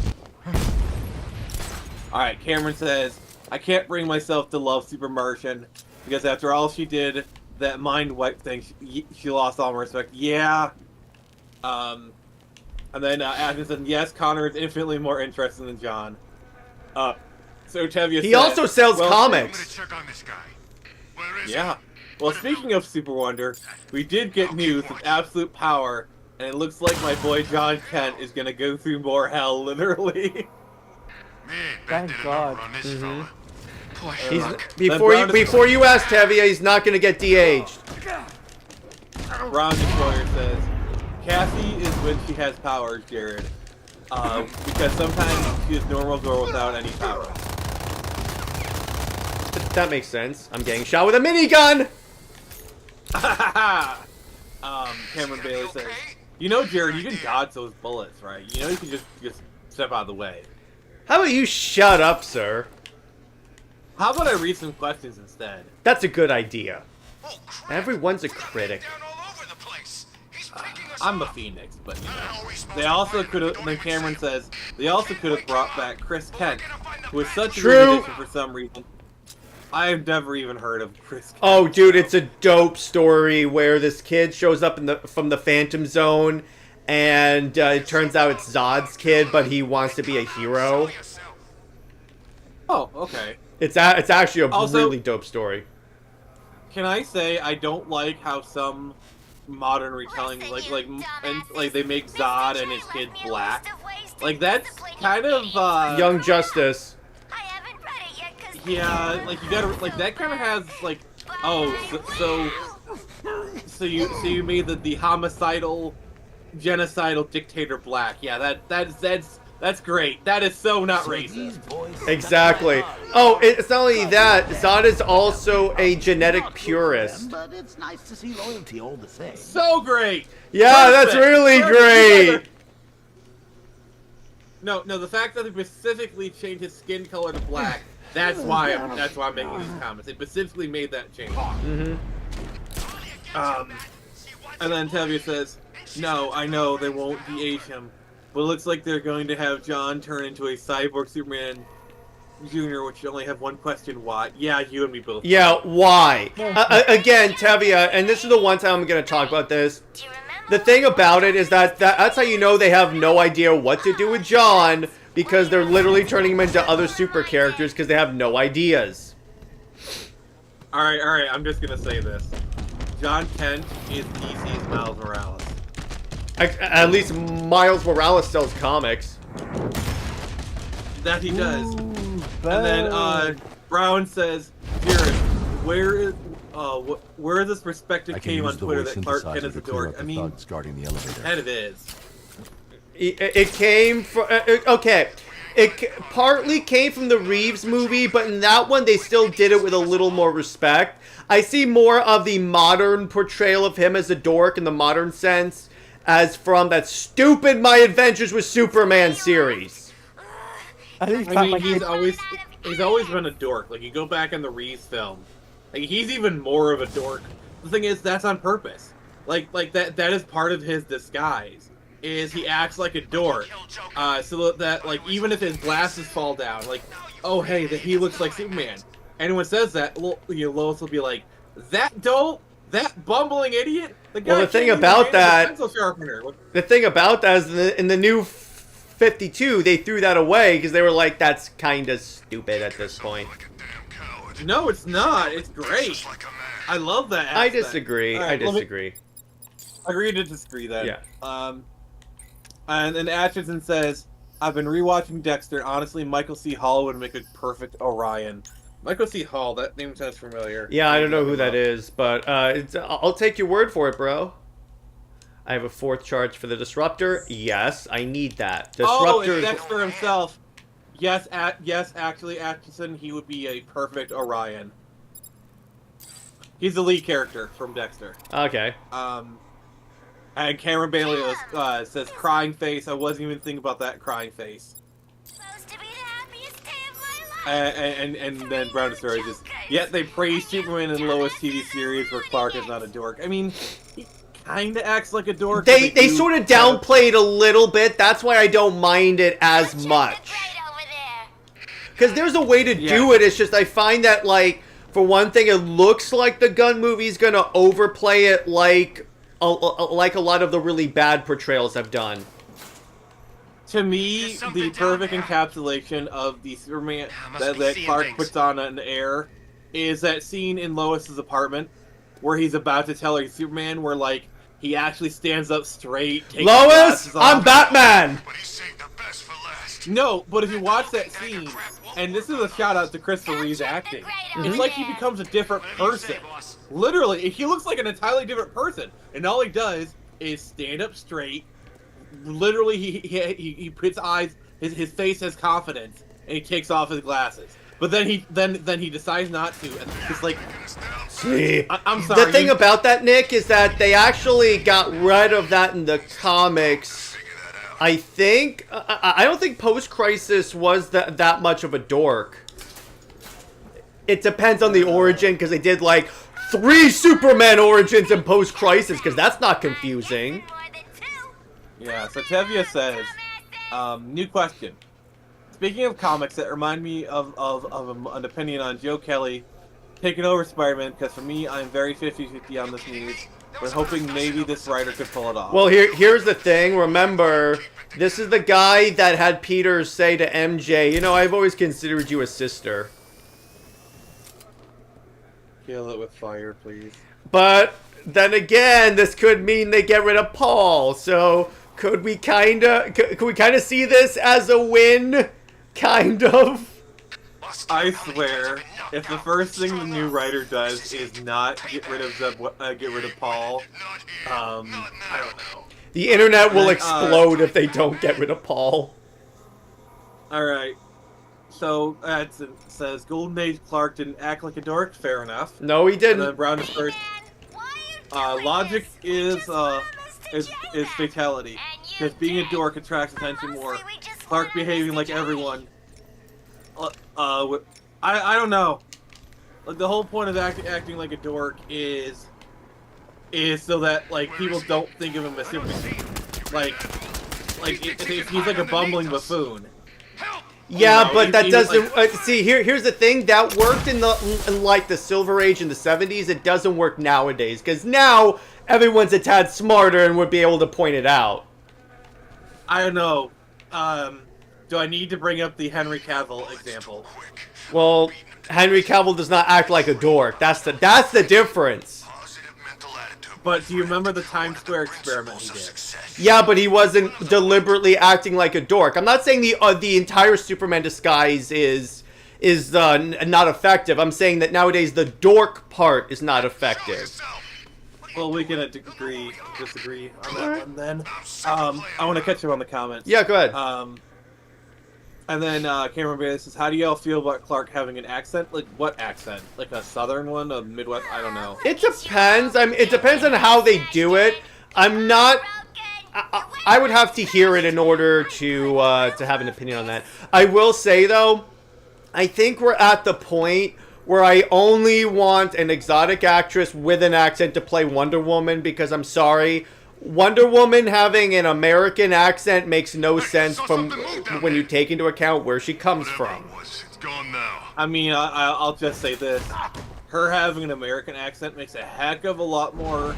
All right, Cameron says, "I can't bring myself to love Super Martian because after all she did, that mind wipe thing, she lost all my respect." Yeah. And then Atkinson, "Yes, Connor is infinitely more interesting than John." So Tevye He said, also sells well, comics. Check on this guy. Where is Yeah. Well, speaking of Super Wonder, we did get news of absolute power, and it looks like my boy John Kent is gonna go through more hell, literally. he? Man, Thank did a God. number on this fella. Boy, He's, Brown is- before you ask Tevye, he's not going to get de-aged. Ron Destroyer says, "Cassie is when she has powers, Jared. Because sometimes she's a normal girl without any powers." That makes sense. I'm getting shot with a minigun. Cameron Bailey says, "You know, Jared, you can dodge those bullets, right? You know, you can just step out of the way. How about you shut up, sir? How about I read some questions instead?" That's a good idea. Everyone's a critic. I'm a Phoenix, but you know. They also could have. Then Cameron says they also could have brought back Chris Kent, who is such a True. good addition for some reason. I have never even heard of Chris Kent. Oh, dude, it's a dope story where this kid shows up from the Phantom Zone, and it turns out it's Zod's kid, but he wants to be a hero. Oh, okay. It's actually a Also- really dope story. Can I say I don't like how some modern retelling like they make Zod and his kid black. Like that's kind of Young Justice. yeah, like you gotta like that kind of has like so you made the homicidal genocidal dictator black. Yeah, that's great. That is so not racist. Exactly. Oh, it's not only that. Zod is also a genetic purist. But it's nice to see loyalty all the same. So great. Yeah, that's Perfect. really Perfect. great. No, the fact that they specifically changed his skin color to black, that's why I'm making these comments. They specifically made that change. Mm-hmm. And then Tevye says, no, I know they won't de-age him, but it looks like they're going to have John turn into a cyborg Superman Jr., which you only have one question, why? Yeah, you and me both. Yeah, why? Again, Tevye, and this is the one time I'm going to talk about this. The thing about it is that's how you know they have no idea what to do with John, because they're literally turning him into other super characters because they have no ideas. Alright, I'm just gonna say this. John Kent is DC's Miles Morales. At least Miles Morales sells comics. That he does. Ooh, And then Brown says, Jared, where is this perspective came on Twitter that Clark Kent is a dork? I mean, guarding the elevator. that it is. It came from... okay. It partly came from the Reeves movie, but in that one they still did it with a little more respect. I see more of the modern portrayal of him as a dork in the modern sense as from that stupid My Adventures with Superman series. I think I mean, he's always been a dork. Like, you go back in the Reeves film, like, he's even more of a dork. The thing is, that's on purpose. Like that is part of his disguise. Is he acts like a dork, so that like even if his glasses fall down, like, oh hey, that he looks like Superman. Anyone says that, Lois will be like, that bumbling idiot. The guy Well, the thing can't even about manage a that, pencil sharpener. the thing about that is in the new 52, they threw that away because they were like, that's kind of stupid at this point. No, it's not. It's great. I love that. I aspect. disagree. All I right, disagree. Agree to disagree then. Yeah. And then Atchison says, I've been rewatching Dexter. Honestly, Michael C. Hall would make a perfect Orion. Michael C. Hall, that name sounds familiar. Yeah, I don't know who that is, but I'll take your word for it, bro. I have a 4th charge for the Disruptor. Yes, I need that. Oh, Disruptor. it's Dexter himself. Yes, actually, Atchison, he would be a perfect Orion. He's the lead character from Dexter. Okay. And Cameron Bailey says, crying face. I wasn't even thinking about that crying face. Supposed to be the happiest day of my life. And then Brown Story just, yet they praise Superman in Lois TV series where Clark is not a dork. I mean, he kind of acts like a dork. They do sort of downplayed a little bit. That's why I don't mind it as much. Because there's a way to do it. It's just I find that, like, for one thing, it looks like the Gunn movie's going to overplay it like a lot of the really bad portrayals I've done. To me, the perfect encapsulation of the Superman that Clark puts on an air is that scene in Lois's apartment where he's about to tell her he's Superman, where, like, he actually stands up straight, takes his Lois, glasses off. I'm Batman! But he saved the best for last. No, but if you watch that scene, and this is a shout out to Christopher Reeve's acting, it's like he becomes a different person. Literally, he looks like an entirely different person, and all he does is stand up straight. Literally, he puts eyes, his face has confidence, and he takes off his glasses. But then he decides not to, and it's like, See, I'm sorry. the thing about that, Nick, is that they actually got rid of that in the comics. I think I don't think Post-Crisis was that much of a dork. It depends on the origin, because they did like 3 Superman origins in Post-Crisis, because that's not confusing. Yeah, so Tevye says, new question. Speaking of comics, that remind me of an opinion on Joe Kelly taking over Spider-Man, because for me, I'm very 50-50 on this news. We're hoping maybe this writer could pull it off. Well, here's the thing. Remember, this is the guy that had Peter say to MJ, you know, I've always considered you a sister. Kill it with fire, please. But then again, this could mean they get rid of Paul. So could we kind of see this as a win? Kind of. I swear, if the first thing the new writer does is not get rid of Paul, I don't know. The internet will explode if they don't get rid of Paul. All right. So it says Golden Age Clark didn't act like a dork. Fair enough. No, he didn't. And then Brown is first. Logic is fatality. Because being a dork attracts attention more. Clark behaving like everyone. I don't know. Like, the whole point of acting like a dork is so that like people don't think of him as sympathy. Like if he's like a bumbling buffoon. Yeah, you know, but that doesn't. Like, see, here's the thing. That worked in like the Silver Age in the 70s. It doesn't work nowadays because now everyone's a tad smarter and would be able to point it out. I don't know. Do I need to bring up the Henry Cavill example? Well, Henry Cavill does not act like a dork. That's the difference. But do you remember the Times Square experiment he did? Yeah, but he wasn't deliberately acting like a dork. I'm not saying the entire Superman disguise is not effective. I'm saying that nowadays the dork part is not effective. Well, we can disagree on that one then. I want to catch you on the comments. Yeah, go ahead. And then Cameron Bailey says, how do y'all feel about Clark having an accent? Like, what accent? Like a southern one? A Midwest? I don't know. It depends. I mean, it depends on how they do it. I'm not... I would have to hear it in order to have an opinion on that. I will say, though, I think we're at the point where I only want an exotic actress with an accent to play Wonder Woman because I'm sorry... Wonder Woman having an American accent makes no sense from when you take into account where she comes from. It's gone now. I mean, I'll just say this. Her having an American accent makes a heck of a lot more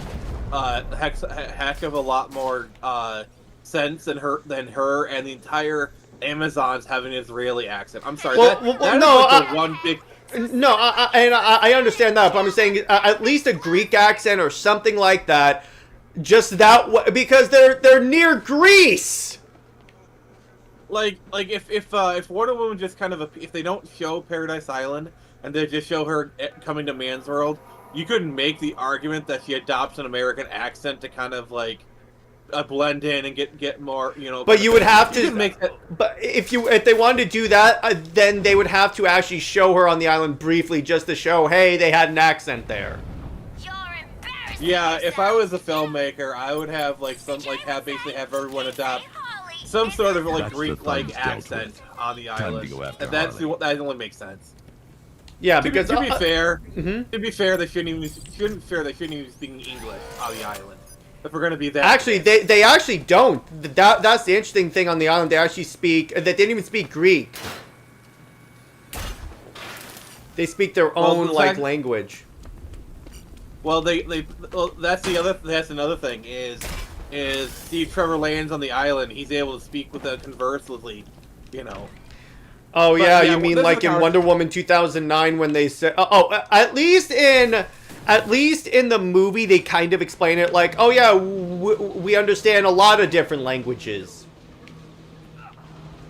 sense than her and the entire Amazons having an Israeli accent. I'm sorry, that is like the one big... No, I understand that, but I'm saying at least a Greek accent or something like that. Just that way, because they're near Greece. Like if Wonder Woman just kind of if they don't show Paradise Island and they just show her coming to Man's World, you could make the argument that she adopts an American accent to kind of like blend in and get more, you know. But you would have to make that. But if they wanted to do that, then they would have to actually show her on the island briefly, just to show, hey, they had an accent there. Yeah, if I was a filmmaker, I would have like basically have everyone adopt some sort of like Greek-like accent on the island, and that only makes sense. Yeah, because to be fair, they shouldn't even be speaking English on the island. If we're gonna be that. Actually, they actually don't. That's the interesting thing on the island. They actually speak. They didn't even speak Greek. They speak their own language. Well, that's another thing is Steve Trevor lands on the island. He's able to speak converse with Lee, you know. Oh yeah, you mean like in Wonder Woman 2009 when they said, at least in the movie they kind of explain it like, oh yeah, we understand a lot of different languages.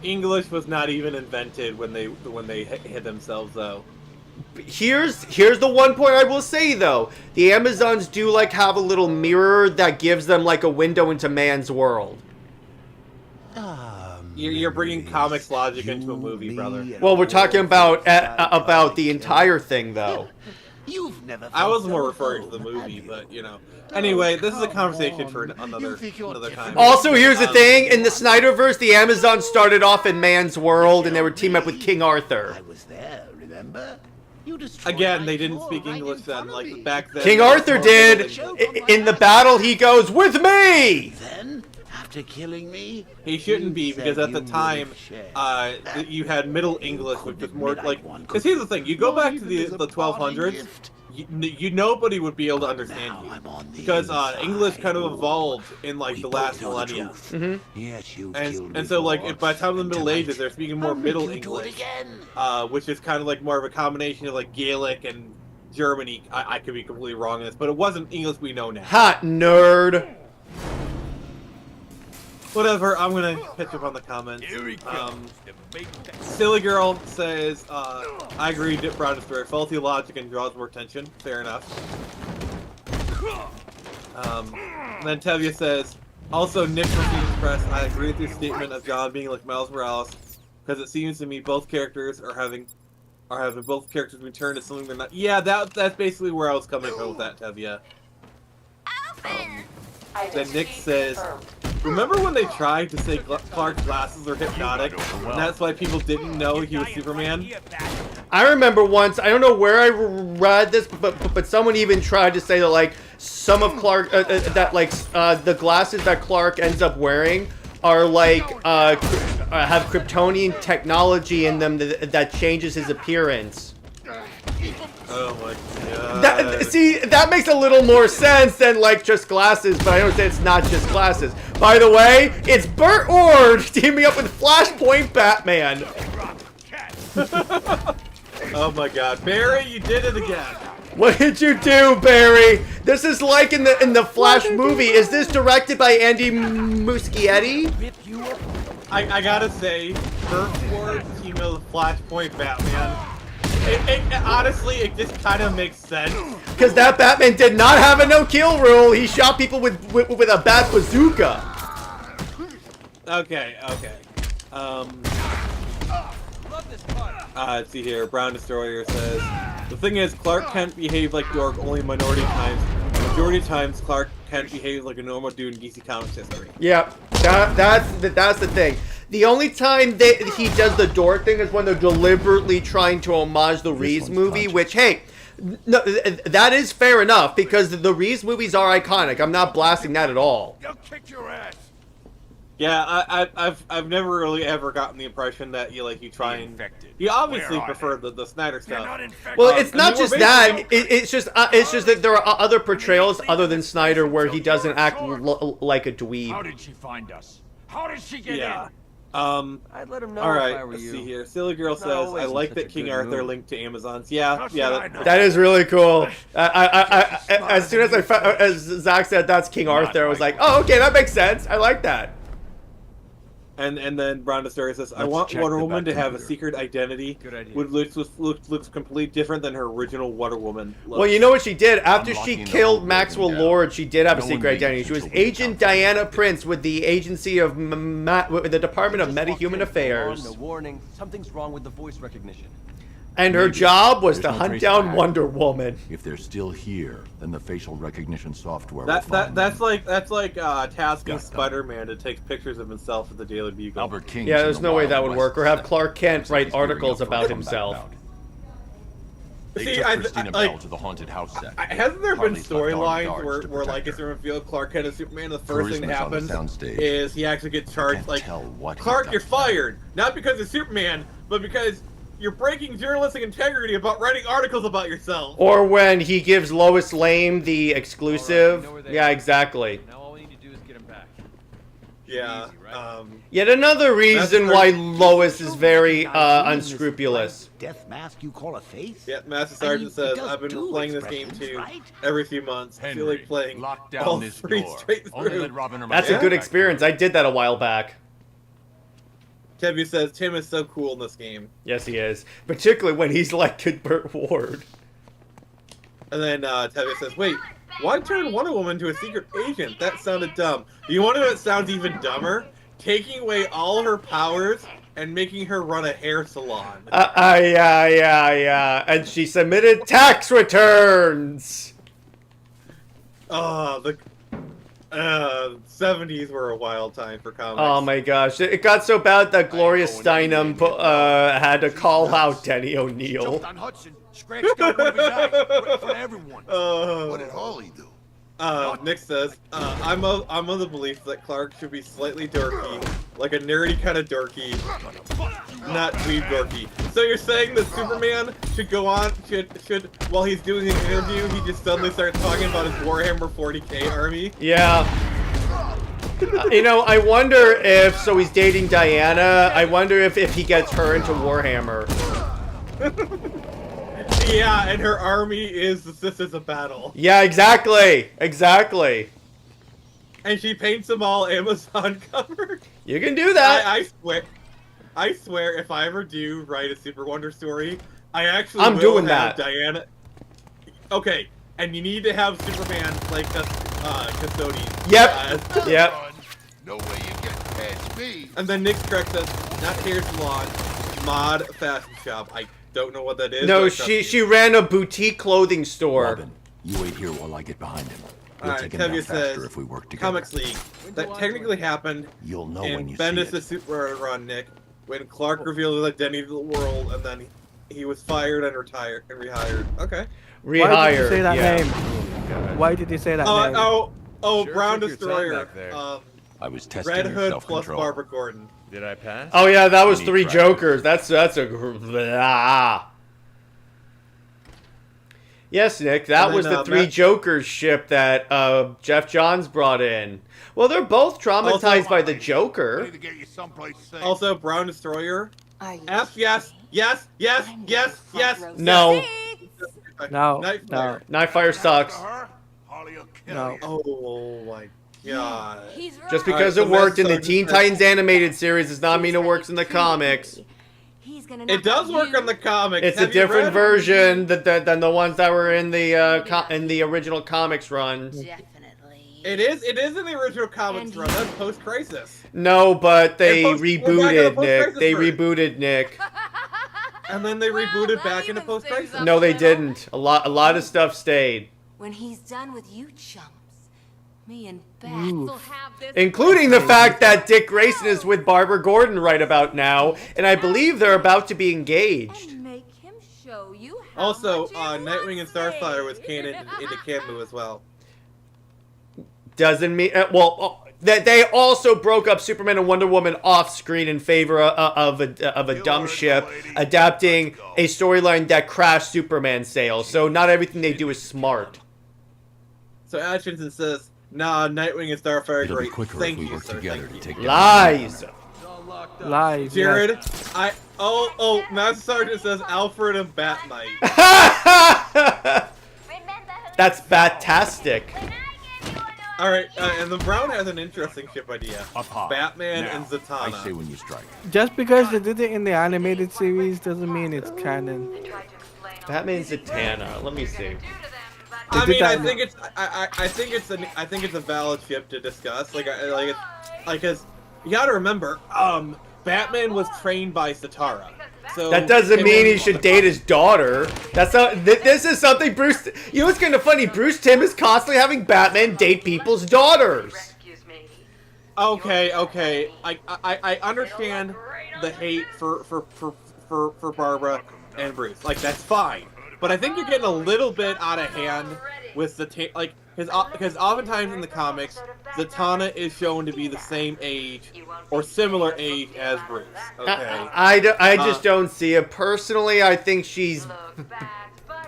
English was not even invented when they hid themselves though. Here's the one point I will say though. The Amazons do like have a little mirror that gives them like a window into man's world. You're bringing comics logic into a movie, brother. Well, we're talking about the entire thing though. I was more referring to the movie, but you know. Anyway, this is a conversation for another time. Also, here's the thing: in the Snyderverse, the Amazons started off in man's world, and they were teamed up with King Arthur. I was there, remember? Again, they didn't speak English then, like back then. King Arthur did. In the battle, he goes, "With me!" Then, after killing me, he shouldn't be, because at the time, you had Middle English, which was more like. Because here's the thing: you go back to the 1200s, nobody would be able to understand you because English kind of evolved in like the last millennia. Yes, you And so like by the time of the Middle Ages, they're speaking more Middle English, which is kind of like more of a combination of like Gaelic and Germany. I could be completely wrong in this, but it wasn't English we know now. Hot nerd. Whatever, I'm gonna catch up on the comments. Silly Girl says, I agree, Dip Brown is very faulty logic and draws more tension. Fair enough. Then Tevye says, also Nick from Phoenix Press, I agree with your statement of John being like Miles Morales, because it seems to me both characters are having both characters return to something they're not. Yeah, that's basically where I was coming from with that, Tevye. Then Nick says, remember when they tried to say Clark's glasses are hypnotic, and that's why people didn't know he was Superman? I remember once, I don't know where I read this, but someone even tried to say that, like, some of Clark, the glasses that Clark ends up wearing are, like, have Kryptonian technology in them that changes his appearance. Oh my god. That makes a little more sense than, like, just glasses, but I understand it's not just glasses. By the way, it's Burt Ward teaming up with Flashpoint Batman. Oh my god. Barry, you did it again. What did you do, Barry? This is like in the Flash movie. Is this directed by Andy Muschietti? I gotta say, Burt Ward teaming up with Flashpoint Batman. Honestly, it just kind of makes sense. Because that Batman did not have a no-kill rule. He shot people with a bat bazooka. Okay. Let's see here. Brown Destroyer says, the thing is, Clark Kent behaved like York only minority times. The majority of times, Clark Kent behaved like a normal dude in DC Comics history. Yeah, that's the thing. The only time that he does the door thing is when they're deliberately trying to homage the Reeves movie, which, hey, no, that is fair enough, because the Reeves movies are iconic. I'm not blasting that at all. They'll kick your ass. Yeah, I've never really ever gotten the impression that you try and you obviously prefer the Snyder stuff. Well, it's not just that. It's just that there are other portrayals other than Snyder where he doesn't act like a dweeb. How did she find us? How did she get in? I'd let him know all if right, I were let's you. see here. Silly Girl says, I like that King Arthur linked to Amazon's. Yeah. That is really cool. As soon as Zach said that's King Arthur, I was like, oh, okay, that makes sense. I like that. And then Brown Destroyer says, I want Wonder Woman to have a secret identity. Good idea. Which looks completely different than her original Wonder Woman look. Well, you know what she did? After she killed Maxwell Lord, she did have a secret identity. She was Agent Diana Prince with the agency of with the Department of Metahuman Affairs. No warning. Something's wrong with the voice recognition. And her job was to hunt down Wonder Woman. If they're still here, then the facial recognition software will find that's like tasking Spider-Man to take pictures of himself at the Daily Bugle. Albert King. Yeah, there's no way that would work. Or have Clark Kent write articles about himself. They took Christina Bell to the haunted house set. Hasn't there been storylines where like it's revealed Clark Kent is Superman, and the first thing that happens is he actually gets charged like, Clark, you're fired, not because of Superman, but because you're breaking journalistic integrity about writing articles about yourself. Or when he gives Lois Lane the exclusive. Yeah, exactly. Now all we need to do is get him back. Yeah. Easy, right? Yet another reason why Lois is very unscrupulous. Death mask you call a face? Yeah, Master Sergeant says, I've been playing this game too, every few months. I feel like playing all three straight through. That's a good experience. I did that a while back. Tevye says, Tim is so cool in this game. Yes, he is. Particularly when he's like Burt Ward. And then Tevye says, wait, why turn Wonder Woman to a secret agent? That sounded dumb. Do you want to know what sounds even dumber? Taking away all her powers and making her run a hair salon. Yeah. And she submitted tax returns. Oh, the 70s were a wild time for comics. Oh my gosh. It got so bad that Gloria Steinem had to call out Denny O'Neil. Jumped on Hudson, scratched out one of his eyes, for everyone. What did Harley do? Nick says, I'm of the belief that Clark should be slightly dorky, like a nerdy kind of dorky, not dweeb dorky. So you're saying that Superman should go on, should while he's doing an interview, he just suddenly starts talking about his Warhammer 40k army? Yeah. You know, I wonder if, so he's dating Diana, I wonder if he gets her into Warhammer. Yeah, and her army is the Sisters of Battle. Yeah, exactly. Exactly. And she paints them all Amazon cover. You can do that. I swear, if I ever do write a Super Wonder story, I actually I'm will doing have that. Diana. Okay, and you need to have Superman like custodian. Yep. Yep. No way you get past me. And then Nick corrects us, not hair salon, mod fashion shop. I don't know what that is. No, she ran a boutique clothing store. Robin, you wait here while I get behind him. We'll Alright, take him down Tevye faster says, if we work together. Comics League. That technically happened You'll know when in you Bendis' see it. Super Run, Nick, when Clark revealed his identity to the world, and then he was fired and rehired. Okay. Rehired. Why did you say that yeah. name? Why did you say that name? Sure Brown took your time Destroyer. back there. I was testing Red your Hood plus self-control. Barbara Gordon. Did I pass? Oh yeah, that was Need 3 trackers. Jokers. That's a Yes, Nick, that And was then, the 3 Jokers ship that Jeff Johns brought in. Well, they're both traumatized by the I Joker. need to get you someplace safe. Also, Brown Destroyer. Are you F yes. No, No, Nightfire. Nightfire sucks. Her? Holly will kill no. you. Oh my god. Just because Alright, it so worked in the Master Teen Sergeant Titans animated series does not mean it works in the comics. It does work on the comics. It's a Have you different read- version than the ones that were in the original comics runs. Definitely. It is in the original comics run. That's post-crisis. No, but they We're back in the rebooted, Nick. post-crisis They version. rebooted, Nick. And then they rebooted back into post-crisis. No, they didn't. A lot of stuff stayed, When he's done with you chumps, me and Beth will have this. including the fact that Dick Grayson is with Barbara Gordon right about now, and I believe they're about to be engaged. And make him show you how Also, much he Nightwing and loves Starfire me. was canon into Canmu as well. Doesn't mean that they also broke up Superman and Wonder Woman off screen in favor of a dumb ship, adapting a storyline that crashed Superman sales. So not everything they do is smart. So Atchison says, nah, Nightwing and Starfire are It'll be great. quicker Thank if we you, work sir. together Thank to you. take down Lies. Lies. Jared, yes. Master Sergeant says Alfred and Bat Knight. That's batastic. Alright, and the Brown has an interesting ship idea. Up high. Batman Now, and Zatanna. I say when you strike. Just because they did it in the animated series doesn't mean it's canon. Batman Zatanna. Let me see. I did mean, that I in think it's a valid ship to discuss. Because you gotta remember, Batman was trained by Satara. So That doesn't mean he should date his daughter. That's not. This is something Bruce. You know what's kind of funny? Bruce Timm is constantly having Batman date people's daughters. Okay. I understand the hate for Barbara and Bruce. Like, that's fine. But I think you're getting a little bit out of hand with because oftentimes in the comics, Zatanna is shown to be the same age or similar age as Bruce. Okay. I just don't see it. Personally, I think she's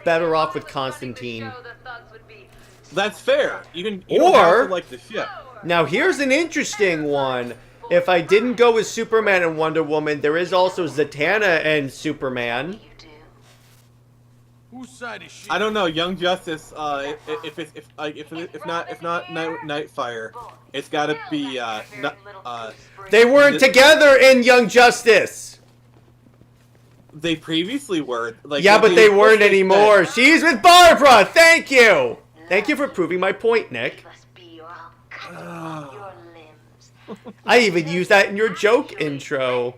better off with Constantine. That's fair. You don't have to like the ship. Now, here's an interesting one. If I didn't go with Superman and Wonder Woman, there is also Zatanna and Superman. Whose side is she? I don't know, Young Justice. If not Nightfire, it's got to be They weren't together in Young Justice. They previously were. Like, Yeah, but they weren't anymore. She's with Barbara. Thank you. Thank you for proving my point, Nick. I even used that in your joke intro.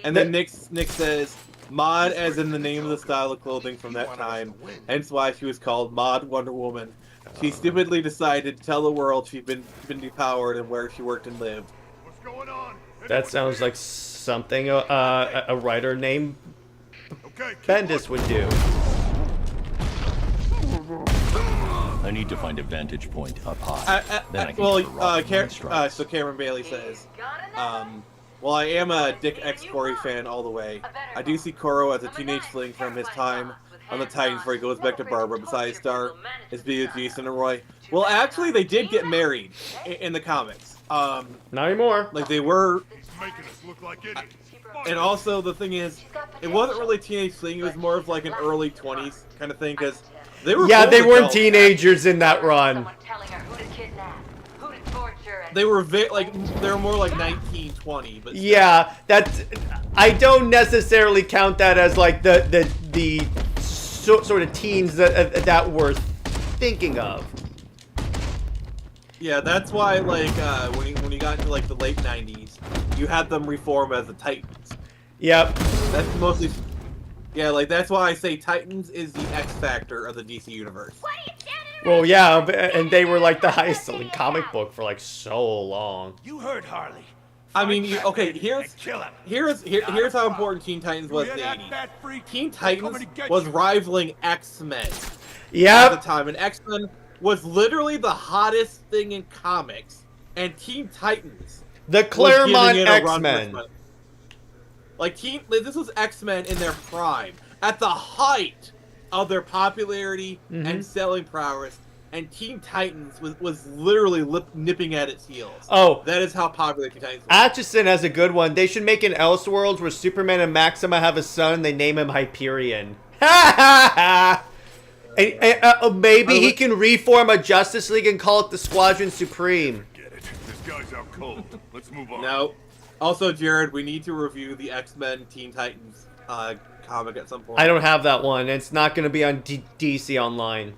And then Nick says, "Mod" as in the name of the style of clothing from that time, hence why she was called Mod Wonder Woman. She stupidly decided to tell the world she'd been depowered and where she worked and lived. What's going on? That sounds like something a writer named Okay, keep Bendis would do. I need to find a vantage point up high. Then I can well, cover Rocksteady and strikes. so Cameron Bailey says, well, I am a Dick X Corey fan all the way. I do see Koro as a teenage fling from his time on the Titans where he goes back to Barbara besides Star is being Jason and Roy. Well, actually, they did get married in the comics. Not anymore. Like, they were... Making us look like idiots. And also, the thing is, it wasn't really teenage fling, it was more of like an early 20s kind of thing, because they were Yeah, both they weren't adults. teenagers in that run. They were they were more like 19, 20, but Yeah, that's... I don't necessarily count that as like the sort of teens that we're thinking of. yeah, that's why like when you got into like the late 90s, you had them reform as the Titans. Yep. That's mostly yeah, like that's why I say Titans is the X factor of the DC universe. Well, yeah, and they were like the highest selling comic book for like so long. You heard Harley. I mean, here's how important Teen Titans was in the 80s. Teen Titans was rivaling X-Men Yep. at the time, and X-Men was literally the hottest thing in comics, and Teen Titans The was Claremont giving it a run for X-Men. its money. This was X-Men in their prime, at the height of their popularity and selling prowess, and Teen Titans was literally nipping at its heels. Oh. That is how popular Teen Titans was. Atchison has a good one. They should make an Elseworlds where Superman and Maxima have a son and they name him Hyperion. Ha ha ha! And maybe he can reform a Justice League and call it the Squadron Supreme. Get it. This guy's out cold. Let's move on. No. Also, Jared, we need to review the X-Men Teen Titans comic at some point. I don't have that one. It's not going to be on DC Online.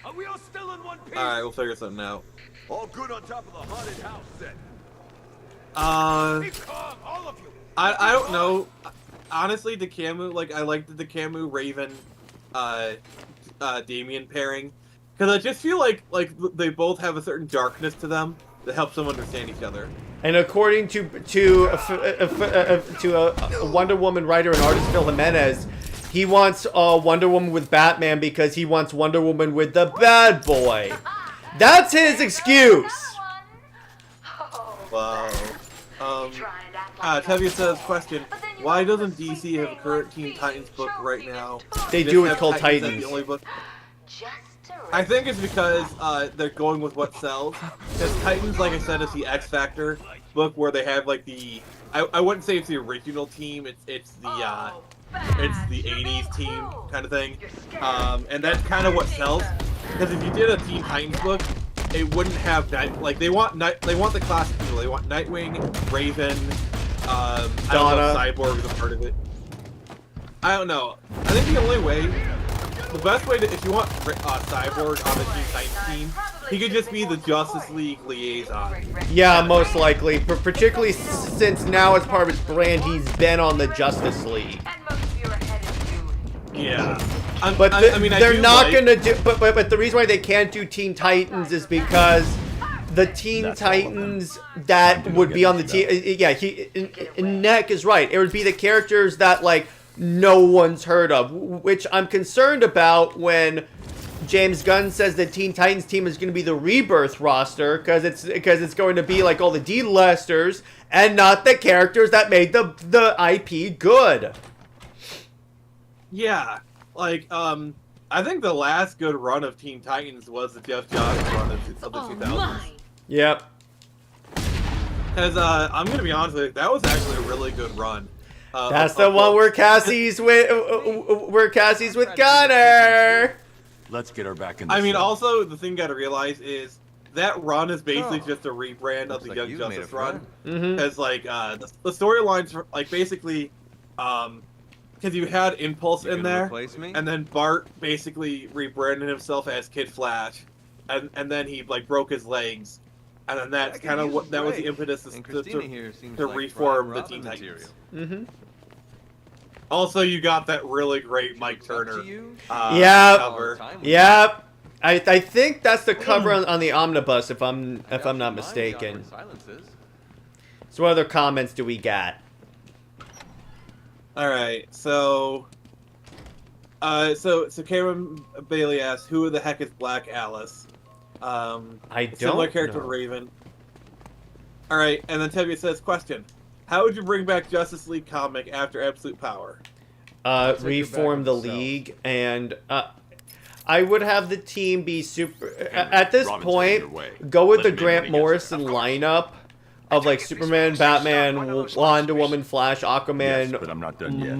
Are we all still in one piece? Alright, we'll figure something out. All good on top of the haunted house then. I Be calm, all of you. I don't know. Honestly, the Camus, like, I liked the Camus Raven Damian pairing. Because I just feel like they both have a certain darkness to them that helps them understand each other. And according to a Wonder Woman writer and artist, Phil Jimenez, he wants Wonder Woman with Batman because he wants Wonder Woman with the bad boy. That's his excuse. Wow. Tevye says, question, why doesn't DC have a current Teen Titans book right now? They do, it's called Titans. The only book. I think it's because they're going with what sells. Because Titans, like I said, is the X Factor book where they have like the... I wouldn't say it's the original team, it's the 80s team kind of thing. And that's kind of what sells. Because if you did a Teen Titans book, it wouldn't have they want the classic people. They want Nightwing, Raven, I don't know if Cyborg is a part of it. I don't know. I think the only way, the best way to, if you want Cyborg on the Teen Titans team, he could just be the Justice League liaison. Yeah, most likely. Particularly since now as part of his brand, he's been on the Justice League. Yeah. But they're not gonna do. But the reason why they can't do Teen Titans is because the Teen Titans that would be on the team. Yeah, Nick is right. It would be the characters that like no one's heard of, which I'm concerned about when James Gunn says the Teen Titans team is going to be the Rebirth roster because it's going to be like all the D-listers and not the characters that made the IP good. Yeah, like, I think the last good run of Teen Titans was the Jeff Johns run of the 2000s. Yep. Because, I'm gonna be honest with you, that was actually a really good run. That's the one where Cassie's with Gunner. Let's get her back in. I mean, also the thing you gotta realize is that run is basically just a rebrand of the Young Justice run. Because like the storylines, like basically, because you had Impulse in there, and then Bart basically rebranded himself as Kid Flash, and then he like broke his legs, and then that's kind of what that was the impetus to reform the Teen Titans. Also, you got that really great Mike Turner cover. Yep. I think that's the cover on the omnibus, if I'm not mistaken. So what other comments do we got? All right, so Cameron Bailey asks, "Who the heck is Black Alice?" I Similar don't character know. to Raven. All right, and then Tevye says, question: how would you bring back Justice League comic after Absolute Power? Reform the league, and I would have the team be super. At this point, go with the Grant Morrison lineup of like Superman, Batman, Wonder Woman, Flash, Aquaman, Yes, but I'm not done yet.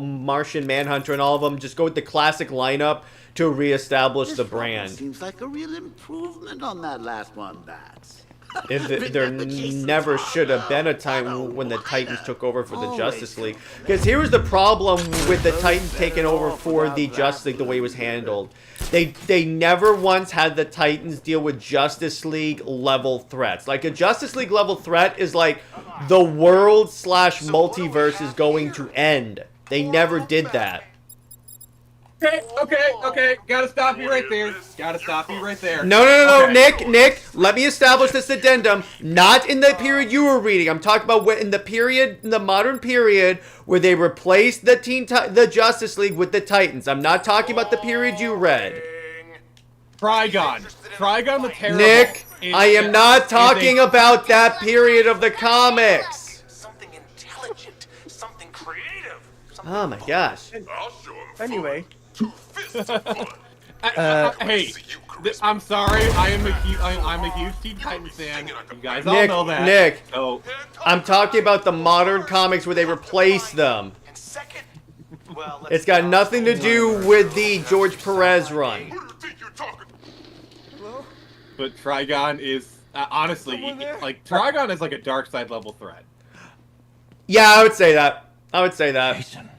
Martian Manhunter, and all of them. Just go with the classic lineup to reestablish the brand. Seems like a real improvement on that last one, Bats. There never should have been a time when the Titans took over for the Justice League. Because here was the problem with the Titans taking over for the Justice League, the way it was handled. They never once had the Titans deal with Justice League level threats. Like a Justice League level threat is like the world / multiverse is going to end. They never did that. Okay. Gotta stop you right there. No, Okay. Nick, let me establish this addendum. Not in the period you were reading. I'm talking about in the modern period where they replaced the Justice League with the Titans. I'm not talking about the period you read. Trigon the Terrible. Nick, I am not talking about that period of the comics. Something intelligent, something creative. Oh my gosh. Anyway. Hey, I'm sorry. I'm a huge Teen Titans fan. You guys all know that. Nick, So, I'm talking about the modern comics where they replace them. It's got nothing to do with the George Perez run. but Trigon is honestly like Trigon is like a dark side level threat. Yeah, I would say that. Jason,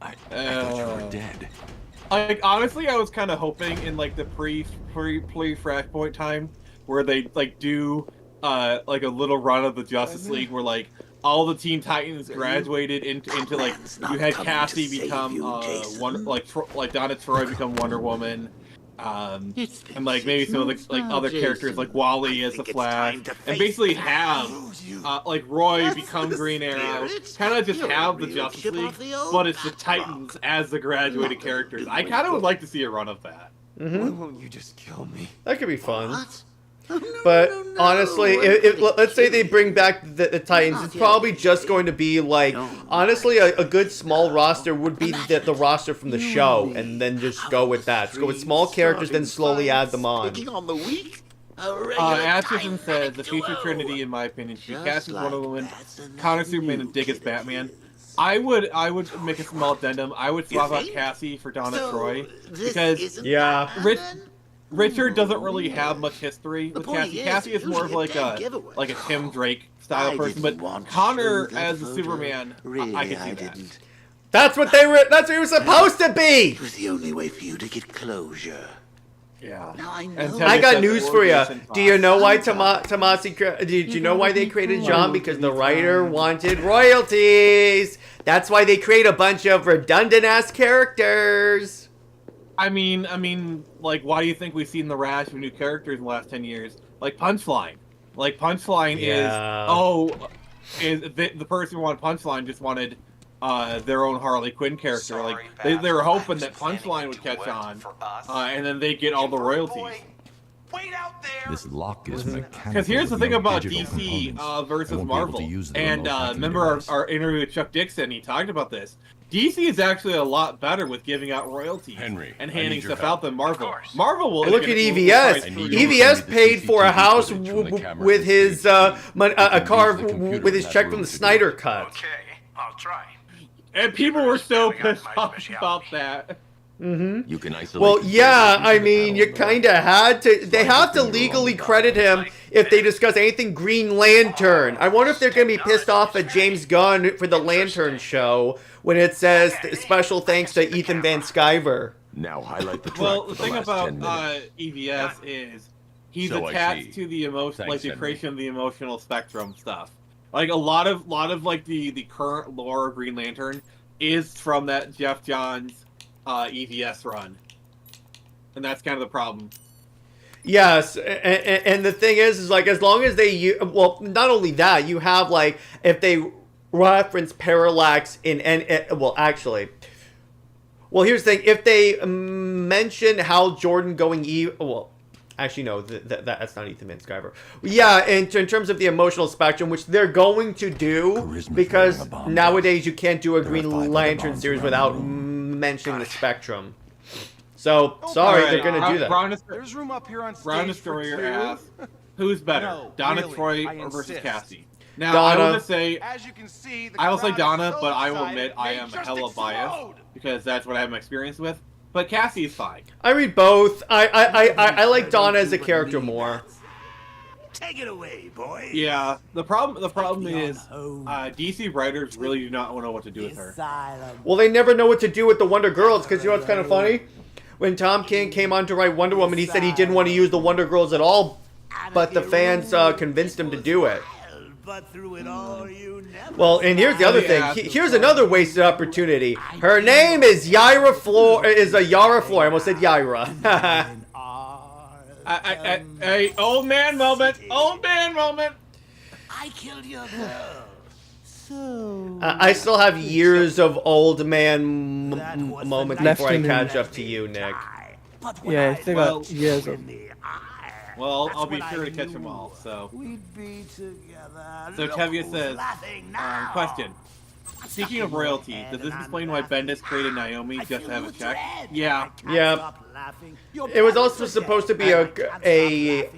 I thought you were dead. Like honestly, I was kind of hoping in like the pre Flashpoint time where they like do like a little run of the Justice League where like all the Teen Titans graduated into like you had Cassie become like Donna Troy become Wonder Woman. And like maybe some of the like other characters like Wally as the Flash, and basically have like Roy become Green Arrow, kind of just have the Justice League, but it's the Titans as the graduated characters. I kind of would like to see a run of that. Why won't you just kill me? That could be fun. But honestly, if let's say they bring back the Titans, it's probably just going to be like, honestly, a good small roster would be the roster from the show, and then just go with that. Just go with small characters, then slowly add them on. Atchison said the future Trinity, in my opinion, should be Cassie as Wonder Woman, Counter Superman, and Dick as Batman. I would make a small addendum. I would swap out Cassie for Donna Troy because Richard doesn't really have much history with Cassie. Cassie is more of like a Tim Drake style person, but Connor as a Superman, I can see that. That's what he was supposed to be. It was the only way for you to get closure. Yeah. I got news for you. Do you know why Tomasi? Did you know why they created John? Because the writer wanted royalties. That's why they create a bunch of redundant ass characters. I mean, like, why do you think we've seen the rash of new characters in the last 10 years? Like Punchline. Is the person who wanted Punchline just wanted their own Harley Quinn character. Like, they were hoping that Punchline would catch on, and then they get all the royalties. This lock is mechanical. Because here's the with thing no about digital DC components. versus I won't be able Marvel. to use the And remote hacking remember device. our interview with Chuck Dixon, he talked about this. DC is actually a lot better with giving out royalties and handing stuff out than Marvel. Marvel will look at EVS. EVS paid for a house with his a car with his check from the Snyder Cut. Okay, I'll try. And people were so pissed off about that. You can isolate. Well, yeah, I mean, you kind of had to. They have to legally credit him if they discuss anything Green Lantern. I wonder if they're going to be pissed off at James Gunn for the Lantern show when it says special thanks to Ethan Van Sciver. Now highlight the track. Well, for the thing last about 10 minutes. EVS is he's So I attached see. to the emotion, Thanks, like the Henry. creation of the emotional spectrum stuff. Like a lot of like the current lore of Green Lantern is from that Jeff Johns EVS run, and that's kind of the problem. Yes, and the thing is like as long as they well, not only that, you have like if they reference Parallax in well, here's the thing: if they mention Hal Jordan going evil, well, Actually, no, that's not Ethan Van Sciver. Yeah, in terms of the emotional spectrum, which they're going to do, because nowadays you can't do a Green Lantern series without mentioning the spectrum. So, sorry, they're going to do that. There's room up here on stage Brown for Destroyer two. asks, who's better, No, Donna really, Troy I versus insist. Cassie? Now, Donna. I will just say, As you can see, the I will say crowd is Donna, so but I will excited, admit I they am just hella biased, explode. because that's what I have experience with. But Cassie is fine. I read both. I like Donna as a character more. Take it away, boy. Yeah, the problem is, DC writers really do not know what to do with her. Well, they never know what to do with the Wonder Girls, because you know what's kind of funny? When Tom King came on to write Wonder Woman, he said he didn't want to use the Wonder Girls at all, but the fans convinced him to do it. Well, and here's the other thing. Here's another wasted opportunity. Her name is Yara Flor. Yara Flor. I almost said Yara. Hey, old man moment. Old man moment. I killed your girl. So. I still have years of old man moments before I catch up to you, Nick. Yeah, I still got years of. Well, I'll be sure to catch them all. So Tevye says, question. Speaking of royalty, does this explain why Bendis created Naomi just to have a check? Yeah. Yeah. It was also supposed to be a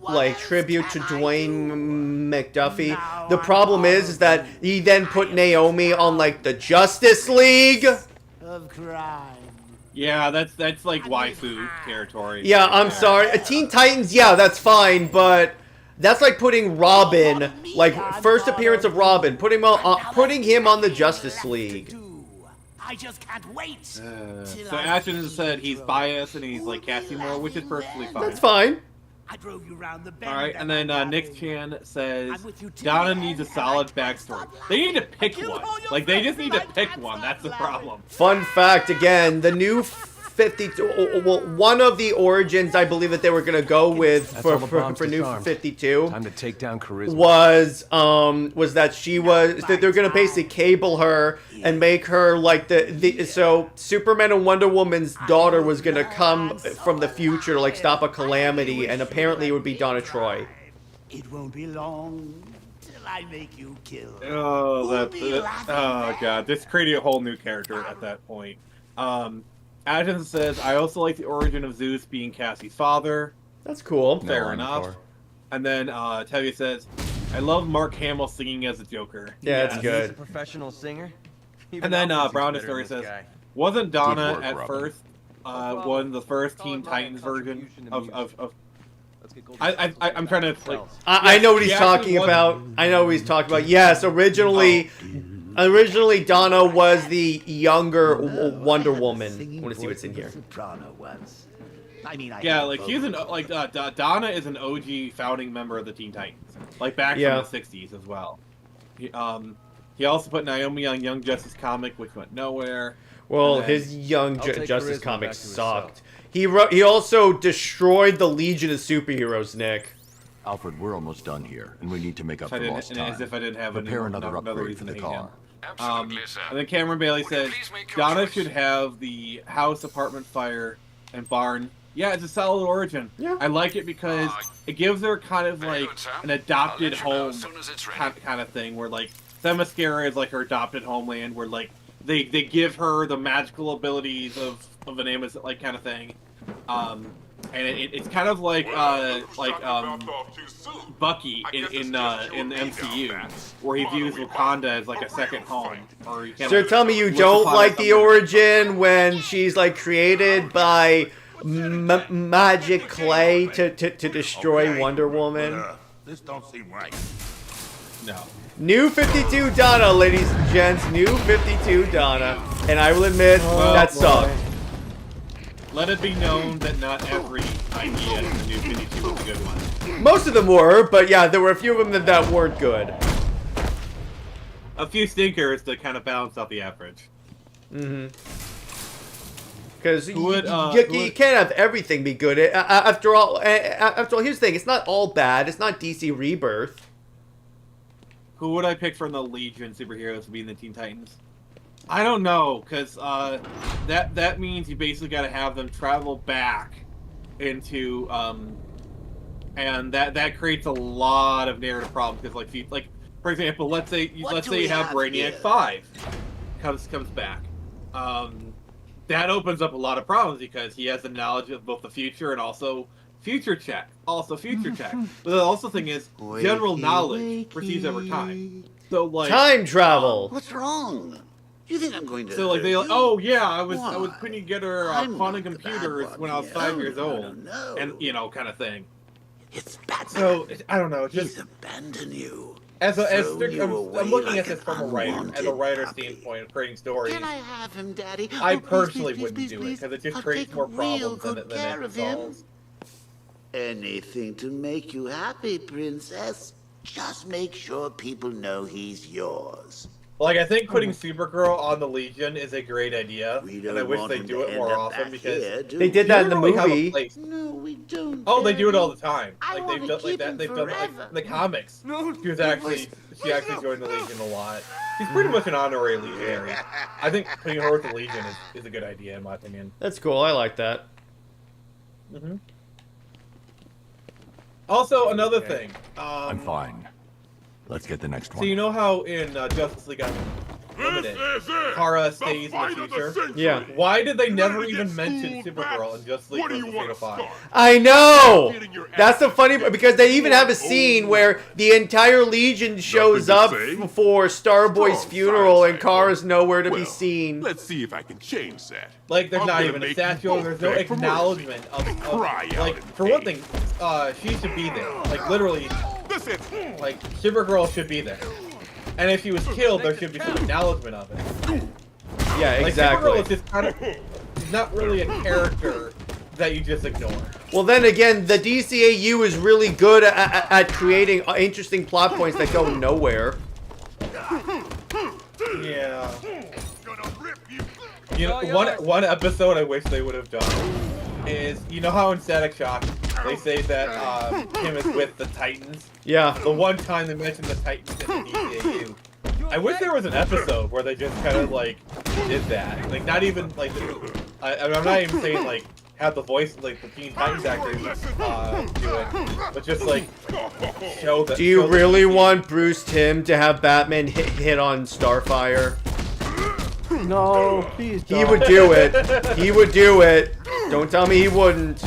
like tribute to Dwayne McDuffie. The problem is that he then put Naomi on like the Justice League. Of crime. Yeah, that's like waifu territory. Yeah, I'm sorry. Teen Titans, yeah, that's fine, but that's like putting Robin, like first appearance of Robin, putting him on the Justice League. I just can't wait. So Ashton said he's biased and he's like Cassie more, which is perfectly fine. That's fine. I drove you around the bend. All right, and then Nick Chan says Donna needs a solid backstory. They need to pick one. Like they just need to pick one. That's the problem. Fun fact again: the new 52. Well, one of the origins I believe that they were gonna go with for new 52 Time to take down Charisma. was that she was that they're gonna basically cable her and make her like so Superman and Wonder Woman's daughter was gonna come from the future to like stop a calamity, and apparently it would be Donna Troy. It won't be long till I make you kill. Oh, oh god, this created a whole new character at that point. Ashton says, I also like the origin of Zeus being Cassie's father. That's cool. Fair enough. And then Tevye says, I love Mark Hamill singing as the Joker. Yeah, that's good. He's a professional singer. And then Brown Story says, wasn't Donna at first one of the first Teen Titans version of I'm trying to like I know what he's talking about. I know what he's talking about. Yes, originally Donna was the younger Wonder Woman. I want to see what's in here. Yeah, like she's Donna is an OG founding member of the Teen Titans, like back from the '60s as well. He also put Naomi on Young Justice comic, which went nowhere. Well, his Young Justice comic sucked. He also destroyed the Legion of Superheroes, Nick. Alfred, we're almost done here, and we need to make up for lost time. As if I didn't have another upgrade for the car. And then Cameron Bailey says, Donna should have the house, apartment, fire, and barn. Yeah, it's a solid origin. Yeah. I like it because it gives her kind of like an adopted home kind of thing, where like Themyscira is like her adopted homeland, where like they give her the magical abilities of an Amazon like kind of thing. And it's kind of like Bucky in the MCU, where he views Wakanda as like a second home. Or you so tell me you don't like the origin when she's like created by magic clay to destroy Wonder Woman? This don't seem right. No. New 52 Donna, ladies and gents. New 52 Donna. And I will admit, that sucked. Let it be known that not every idea in the new 52 was a good one. Most of them were, but yeah, there were a few of them that weren't good. A few stinkers to kind of balance out the average. Mm-hmm. Because you can't have everything be good. After all, here's the thing. It's not all bad. It's not DC Rebirth. Who would I pick from the Legion superheroes to be in the Teen Titans? I don't know, because that means you basically got to have them travel back into and that creates a lot of narrative problems because like for example, let's say you have Brainiac 5 comes back. That opens up a lot of problems because he has the knowledge of both the future and also future check. But the also thing is general knowledge proceeds over time. So like time travel. What's wrong? You think I'm going to? So like oh yeah, I was putting together quantum not the bad computers one when I was here. 5 years No, old, no. and kind of thing. It's Batman. So I don't know. Just He's abandoned you. I'm away looking like at this an from a unwanted writer's puppy. standpoint of creating stories. Can I have him, Daddy? I Oh, please, personally please, wouldn't please, do it please. because it just I'll creates take more real problems than good it care of him. solves. Anything to make you happy, Princess. Just make sure people know he's yours. Like, I think putting Supergirl on the Legion is a great idea, We and I don't wish want they him do to it end more up often back because here, do They did they that in the don't really have a movie. place. No, we don't. Oh, they do it Daddy. all the time. I Like wanna they've done like keep that. him They've done like forever. in the comics. No, She actually joined the Legion a lot. She's pretty much an honorary legionary. I think putting her with the Legion is a good idea in my opinion. That's cool. I like that. Also, another thing. I'm fine. Let's get the next So one. you know how in Justice League Unlimited, Kara stays in the future? Yeah. Why did they never even mention Supergirl in Justice League vs. Fatal 5? I know! That's the funny part, because they even have a scene where the entire Legion shows up for Starboy's funeral and Kara's nowhere to be seen. Let's see if I can change that. Like, there's I'm not gonna even a make statue, you there's no beg for mercy. acknowledgement of Cry out like, in for one pain. thing, she should be there. Like, literally, That's it. like, Supergirl should be there. And if she was killed, there should be some acknowledgement of it. Yeah, Like, exactly. Supergirl is just kind of, she's not really a character that you just ignore. Well, then again, the DCAU is really good at creating interesting plot points that go nowhere. Yeah. Gonna rip you. You know, one episode I wish they would have done is, you know how in Static Shock they say that Kim is with the Titans? Yeah. The one time they mentioned the Titans in the DCAU. I wish there was an episode where they just kind of like did that. Like not even like I'm not even saying like have the voice like the Teen Titans actors do it, but just like show that. Do you really want Bruce Timm to have Batman hit on Starfire? No, please don't. He would do it. He would do it. Don't tell me he wouldn't.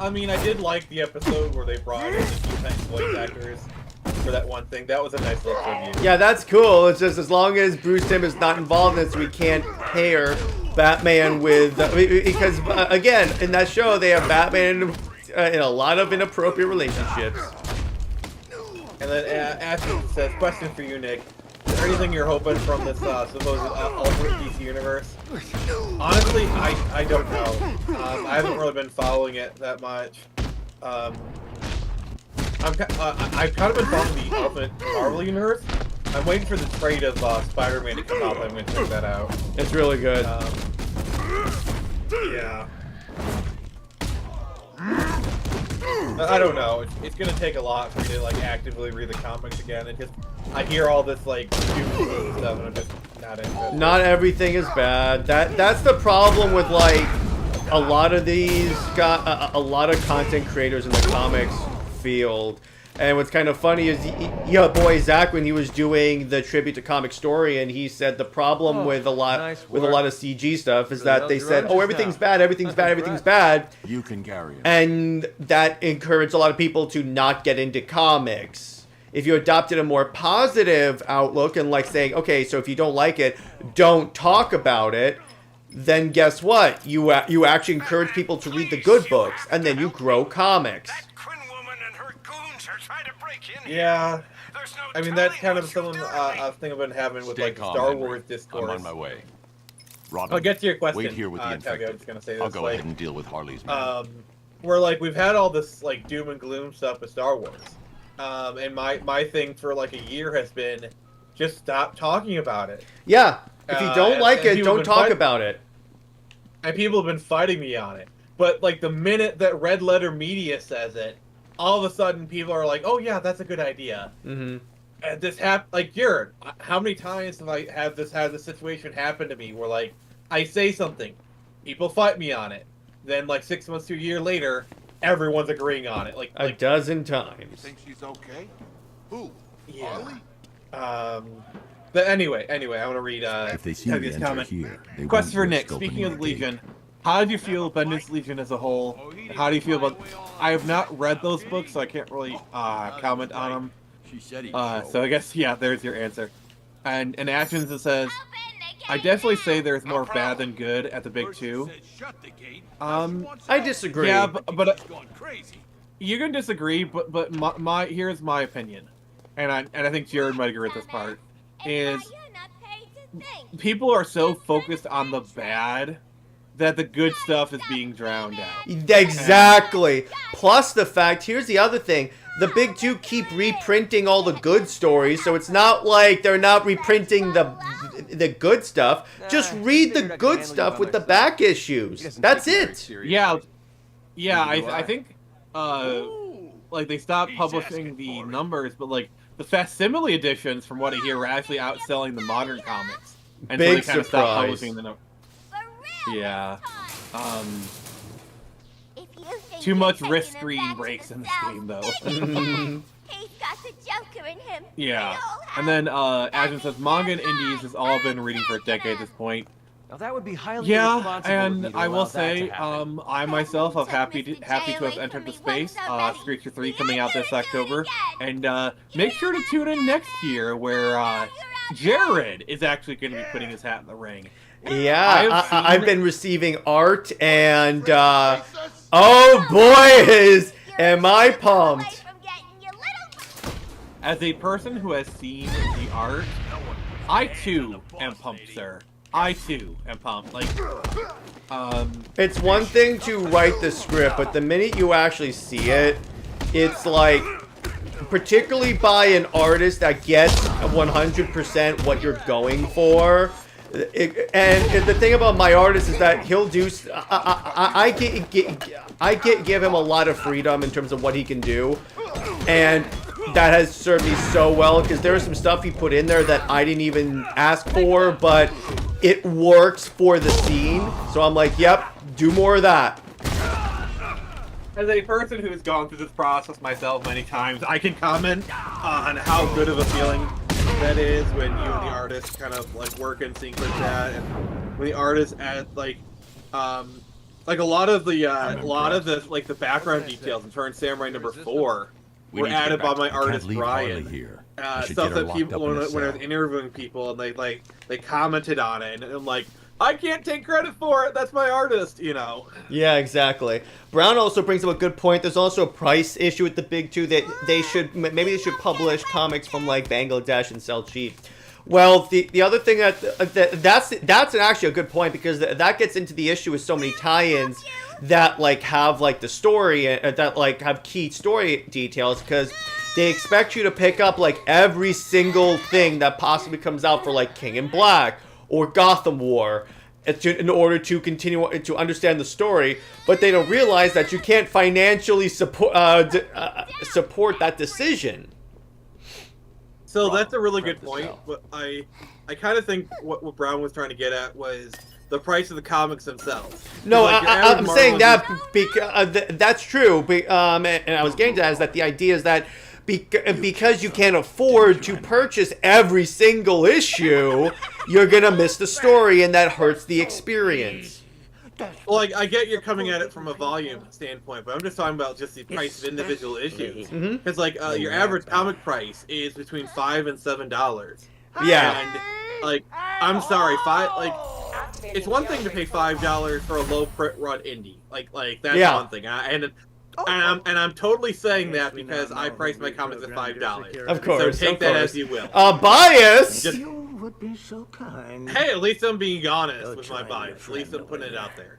I mean, I did like the episode where they brought in the Teen Titans voice actors for that one thing. That was a nice little tribute. Yeah, that's cool. It's just as long as Bruce Timm is not involved in this, we can't pair Batman with... because, again, in that show, they have Batman in a lot of inappropriate relationships. And then Ashton says, question for you, Nick. Is there anything you're hoping from this supposed alternate DC universe? Honestly, I don't know. I haven't really been following it that much. I've kind of been following the alternate Marvel universe. I'm waiting for the trade of Spider-Man to come out. I'm going to check that out. It's really good. Yeah. I don't know. It's gonna take a lot for me to like actively read the comics again. And just I hear all this like stupid stuff, and I'm just not interested. Not everything is bad. That's the problem with like a lot of these got a lot of content creators in the comics field. And what's kind of funny is, yeah, boy Zach, when he was doing the tribute to Comic Story, and he said the problem with a lot of CG stuff is that they said, "Oh, everything's bad, everything's bad, everything's bad." You can carry it. And that encouraged a lot of people to not get into comics. If you adopted a more positive outlook and like saying, "Okay, so if you don't like it, don't talk about it," then guess what? You actually encourage people to read the good books, and then you grow comics. Yeah, I mean that's kind of something a thing I've been having with like Star Wars discourse. I'm on my way. Robin, I'll get to your question. Wait here with the infected. I was gonna say this, I'll go ahead and deal with Harley's man. Where like we've had all this like doom and gloom stuff with Star Wars, and my thing for like a year has been just stop talking about it. Yeah, if you don't like it, don't talk about it. And people have been fighting me on it. But like the minute that Red Letter Media says it, all of a sudden people are like, "Oh yeah, that's a good idea." Mm-hmm. And this like Jared, how many times have I had this situation happen to me where like I say something, people fight me on it, then like 6 months to a year later, everyone's agreeing on it. Like a dozen times. Think she's okay? Who? Yeah. But anyway, I want to read If they see me this enter comment. here, they Question for won't Nick. risk Speaking of the opening the Legion, how did you feel about Vengeance Legion as a whole? How do you feel about? I have not read those books, so I can't really comment on them. She said he So I guess there's your answer. And in Actions it says, I definitely say there's more bad than good at the big two. I disagree. Yeah, but you're gonna disagree, but my here's my opinion, and I think Jared might agree with this part. Is people are so focused on the bad that the good stuff is being drowned out. Exactly. Plus the fact, here's the other thing. The big two keep reprinting all the good stories, so it's not like they're not reprinting the good stuff. Just read the good stuff with the back issues. That's it. Yeah, I think like they stopped publishing the numbers, but like the facsimile editions, from what I hear, are actually outselling the modern comics. And so they kind of stopped publishing the numbers. Yeah. Too much wrist screen breaks in this game, though. He's got the Joker in him. Yeah. And then Adrian says, manga and indies has all been reading for a decade at this point. Now that would be highly Yeah, irresponsible of me and to I will allow that say, to happen. I myself am happy to have entered the space. Screecher 3 coming out this October, and make sure to tune in next year where Jared is actually going to be putting his hat in the ring. Yeah, I've been receiving art, and oh boys, am I pumped! As a person who has seen the art, I too am pumped, sir. I too am pumped. Like, it's one thing to write the script, but the minute you actually see it, it's like, particularly by an artist that gets 100% what you're going for. And the thing about my artist is that he'll do. I give him a lot of freedom in terms of what he can do, and that has served me so well, because there was some stuff he put in there that I didn't even ask for, but it works for the scene. So I'm like, yep, do more of that. As a person who has gone through this process myself many times, I can comment on how good of a feeling that is when you and the artist kind of like work in sync like that, and when the artist add like a lot of the like the background details in Turn Samurai #4 were added by my artist Brian. Stuff that people when I was interviewing people, and they commented on it, and I'm like, I can't take credit for it. That's my artist, you know. Yeah, exactly. Brown also brings up a good point. There's also a price issue with the big two, that maybe they should publish comics from like Bangladesh and sell cheap. Well, the other thing that's actually a good point, because that gets into the issue with so many tie-ins that like have like the story, that like have key story details, because they expect you to pick up like every single thing that possibly comes out for like King in Black or Gotham War, in order to continue to understand the story, but they don't realize that you can't financially support that decision. So that's a really good point, but I kind of think what Brown was trying to get at was the price of the comics themselves. No, like I'm saying that because that's true, and I was getting to that, is that the idea is that because you can't afford to purchase every single issue, you're gonna miss the story, and that hurts the experience. Well, I get you're coming at it from a volume standpoint, but I'm just talking about just the price of individual issues. Because like your average comic price is between $5 and $7. Yeah. And like, I'm sorry, it's one thing to pay $5 for a low print run indie. Like that's one thing. And I'm totally saying that because I price my comics at $5. Of course. So take that as you will. Bias. You would be so kind. Hey, at least I'm being honest with my bias. At least I'm putting it out there.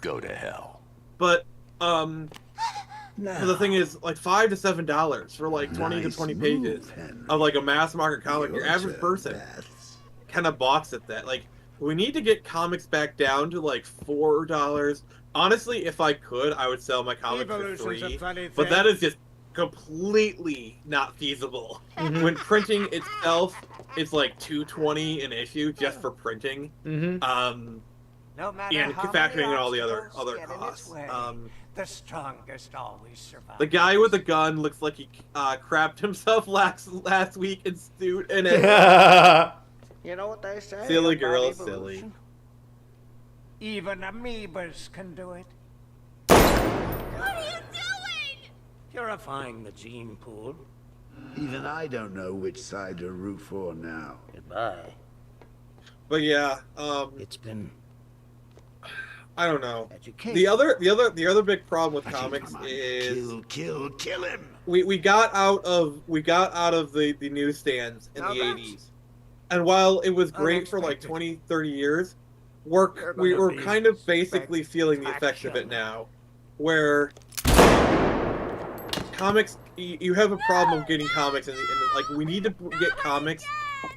Go to hell. But the thing is, like $5 to $7 for like 20 to 20 pages of like a mass market comic. Your average person kind of balks at that. Like, we need to get comics back down to like $4. Honestly, if I could, I would sell my comics for $3. But that is just completely not feasible. When printing itself is like $2.20 an issue just for printing. No matter and how factoring many in all the other obstacles get in its costs. way, the strongest always survive. The guy with the gun looks like he crapped himself last week and stewed in it. You know what they say? Silly about girl, evolution? silly. Even amoebas can do it. What are you doing? Purifying the gene pool. Even I don't know which side to root for now. Goodbye. But yeah, It's been I don't know. education. The other big problem with comics is Kill him. we got out of the newsstands in the 80s. And while it was great for like 20, 30 years, we were kind of basically feeling the effects of it now. Where comics, you have a problem getting comics, like we need to get comics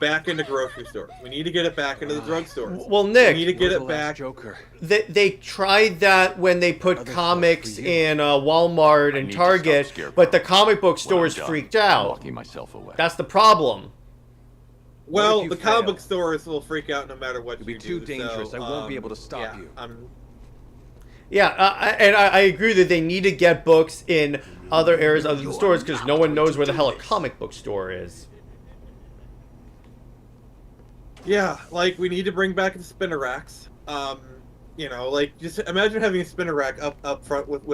back into grocery stores. We need to get it back into the drugstores. Well, Nick, we need to get it back. Joker. They tried that when they put comics in Walmart and Target, but the comic book stores freaked out. Locking myself away. That's the problem. Well, the comic book stores will freak out no matter what you do. It'll be too dangerous. So, I won't be able to stop yeah, you. Yeah, and I agree that they need to get books in other areas other than stores because no one knows where the hell a comic book store is. Yeah, like we need to bring back the spinner racks. You know, like just imagine having a spinner rack up front with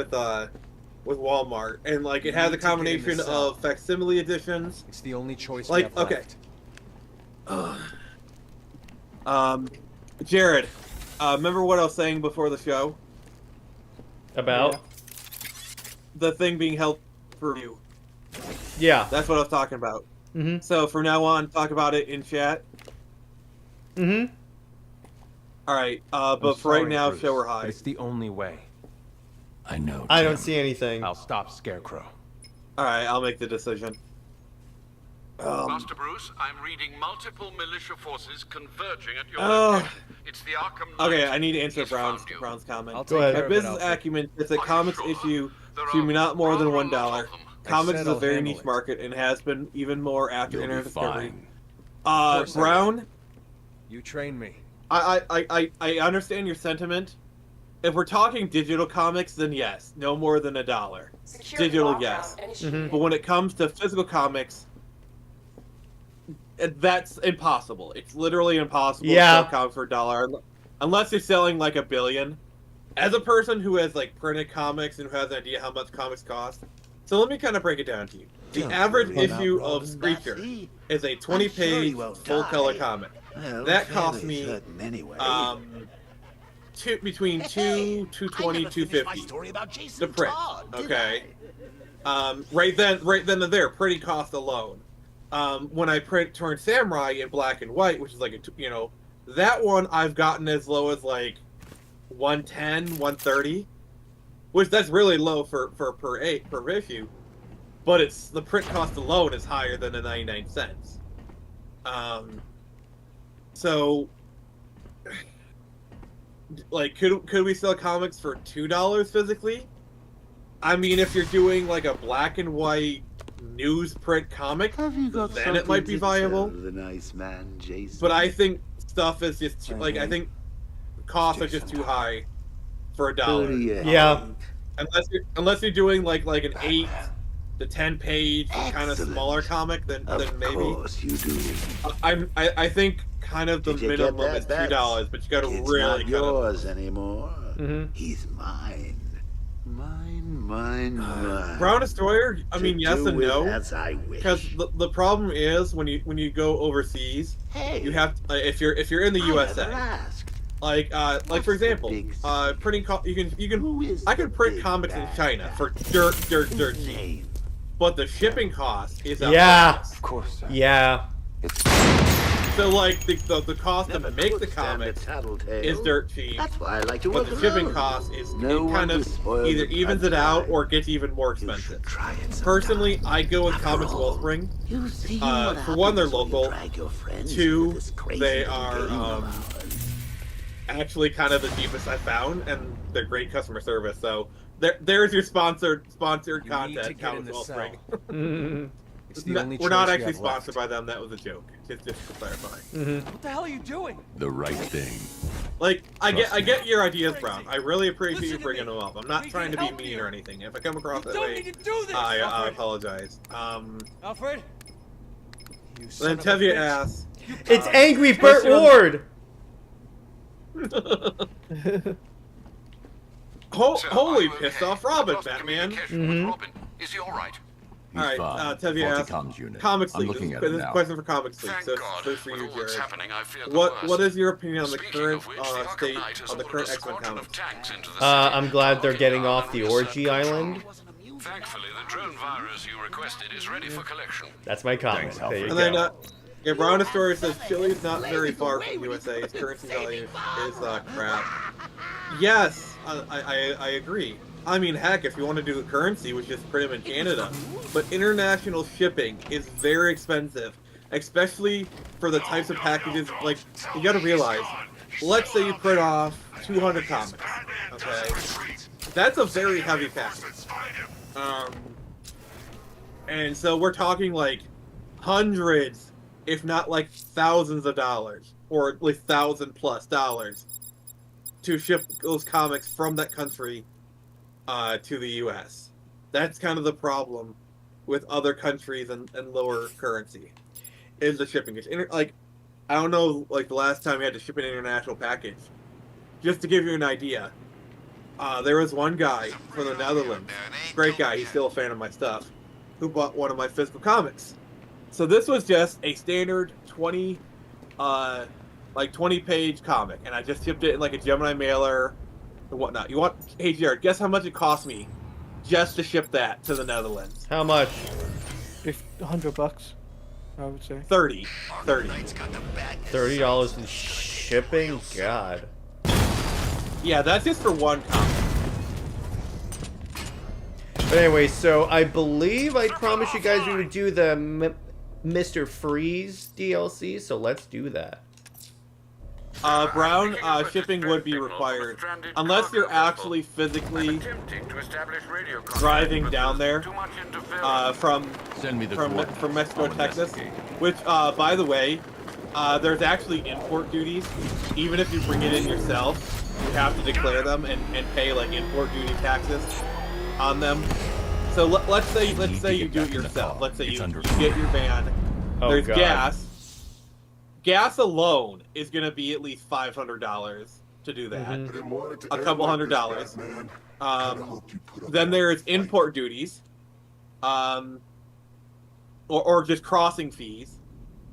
Walmart, and like it has a combination of facsimile editions. It's the only choice. Like, we have okay. left. Jared, remember what I was saying before the show? About? The thing being held for you. Yeah. That's what I was talking about. Mm-hmm. So from now on, talk about it in chat. Mm-hmm. Alright, but for right now, show her high. It's the only way. I know. I don't see anything. I'll stop Scarecrow. Alright, I'll make the decision. Master Bruce, I'm reading multiple militia forces converging at your Oh. location. It's the Arkham Knight. Okay, I need to answer He's Brown's found you. comment. I'll Go take ahead. My care of it, business Alfred. acumen is a Are you comics sure? issue There to are me not more than rather a $1. lot of them. Comics is a I'll very handle niche it. market and has been even more after You'll be internet discovery. fine. course I Brown, You train me. I understand your sentiment. If we're talking digital comics, then yes, no more than $1. Digital, yes. But when it comes to physical comics, that's impossible. It's literally impossible to sell comics for $1 unless you're selling like 1 billion. As a person who has like printed comics and who has an idea how much comics cost, so let me kind of break it down to you. The average issue of Screecher is a 20-page full-color comic. Well, That cost me anyway. between $220, $250 to print. Okay. Right then and there, printing cost alone. When I turn Samurai in black and white, which is like that one I've gotten as low as like $110, $130, which that's really low for per issue. But it's the print cost alone is higher than the 99 cents. So, like, could we sell comics for $2 physically? I mean, if you're doing like a black and white newsprint comic, then it might be viable. The nice man, Jason. But I think stuff is just like I think costs are just too high for $1. Yeah. Unless you're doing like an 8 to 10 page kind of smaller comic, then maybe. Of course you do. I think kind of the minimum is $2, but you got to really not kind yours anymore. Mm-hmm. He's mine. Mine. Brown Destroyer. I mean, yes and no. As I wish. Because the problem is when you go overseas, you have if you're in the USA. Like for example, printing I can print comics in China for dirt cheap, but the shipping cost is outrageous. Of course. Yeah. So like the cost to make the comics is dirt cheap. That's why I like to but work the shipping alone. cost is No it kind one of to spoil either the evens it out punchline. or gets even more expensive. Try it sometime. Personally, I go with Comics Wellspring. You see For one, they're local. Two, they are are actually kind of the cheapest I found, and they're great customer service. So there's your sponsored You need to content, get in Comics the Wellspring. cell. the only we're not choice we actually have left. sponsored by them. That was a joke. Just to clarify. What the hell are you doing? The right thing. Like, I Trust me. get your ideas, Brown. I really appreciate you bringing them up. I'm not trying to be mean or anything. If I come across that way, I apologize. Alfred? Then Tevye asks, It's angry Burt Ward. holy pissed off Robin, Batman. Robin, is he all right? He's Alright, fine. Tevye asks, Multi-comms unit. Comics I'm League. looking This at it is a now. question for Comics League. Thank So God. this is for With you, all that's Jared. happening, I fear the What worst. is your opinion on the Speaking current of which, the Arkham state Knight has of the ordered current a X-Men squadron comics? of tanks into the I'm city, glad they're getting locking off the down orgy reset control. island. Thankfully, the drone virus you requested is ready for collection. That's my comment. Thanks, There you And go. then, Brown Astoria says Chile is not very far from USA. Its currency value is crap. Yes, I agree. I mean, heck, if you want to do the currency, which is print them in Canada, but international shipping is very expensive, especially for the types of packages. Like, you got to realize, let's say you print off 200 comics, okay? That's a very heavy package. And so we're talking like hundreds, if not like thousands of dollars, or at least $1,000+ to ship those comics from that country to the U.S. That's kind of the problem with other countries and lower currency, is the shipping. It's like, I don't know, like the last time you had to ship an international package. Just to give you an idea, there was one guy from the Netherlands, great guy, he's still a fan of my stuff, who bought one of my physical comics. So this was just a standard 20-page comic, and I just shipped it in like a Gemini mailer and whatnot. Hey Jared, guess how much it cost me just to ship that to the Netherlands? How much? $100, I would say. $30. $30 in shipping? God. Yeah, that's just for one comic. But anyway, so I believe I promised you guys we would do the Mr. Freeze DLC, so let's do that. Brown, shipping would be required. Unless you're actually physically driving down there from Mexico, Texas. Which, by the way, there's actually import duties. Even if you bring it in yourself, you have to declare them and pay like import duty taxes on them. So let's say you do it yourself. Let's say you get your van. There's gas. Gas alone is going to be at least $500 to do that. A couple $100. Then there's import duties, or just crossing fees.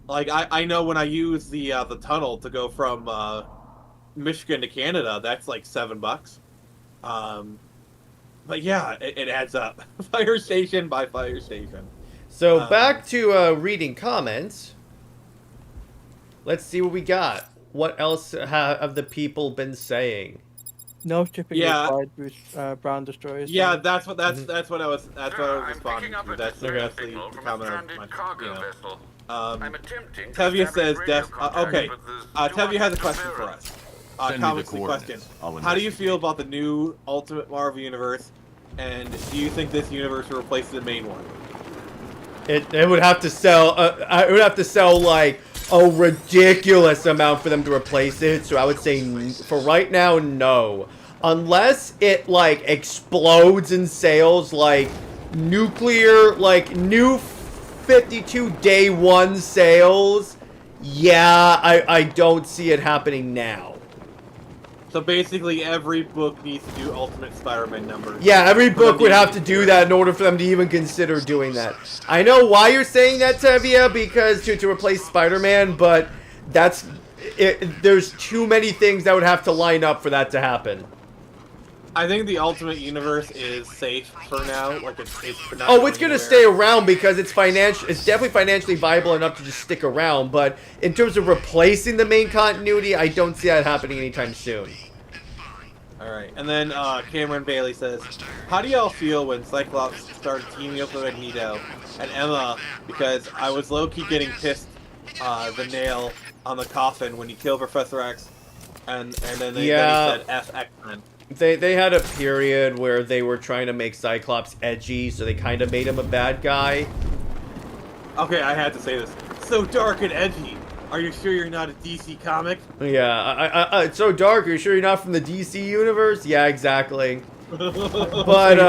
Like I know when I use the tunnel to go from Michigan to Canada, that's like $7. But yeah, it adds up. Fire station by fire station. So back to reading comments. Let's see what we got. What else have the people been saying? No shipping required with Brown Destroyers. Yeah, that's what I was responding to. That's the comment of my, Tevye says okay. Tevye has a question for us. Comics question. How do you feel about the new Ultimate Marvel Universe, and do you think this universe will replace the main one? It would have to sell. It would have to sell like a ridiculous amount for them to replace it. So I would say for right now, no. Unless it like explodes in sales, like nuclear, like new 52 day one sales. Yeah, I don't see it happening now. So basically, every book needs to do Ultimate Spider-Man numbers. Yeah, every book would have to do that in order for them to even consider doing that. I know why you're saying that, Tevye, because to replace Spider-Man, but that's there's too many things that would have to line up for that to happen. I think the Ultimate Universe is safe for now. Like it's not it's gonna stay around because it's definitely financially viable enough to just stick around. But in terms of replacing the main continuity, I don't see that happening anytime soon. All right, and then Cameron Bailey says, "How do y'all feel when Cyclops started teaming up with Magneto and Emma? Because I was low-key getting pissed the nail on the coffin when he killed Professor X, and then he said F X-Men." They had a period where they were trying to make Cyclops edgy, so they kind of made him a bad guy. Okay, I had to say this. So dark and edgy. Are you sure you're not a DC comic? Yeah, it's so dark. Are you sure you're not from the DC universe? Yeah, exactly. But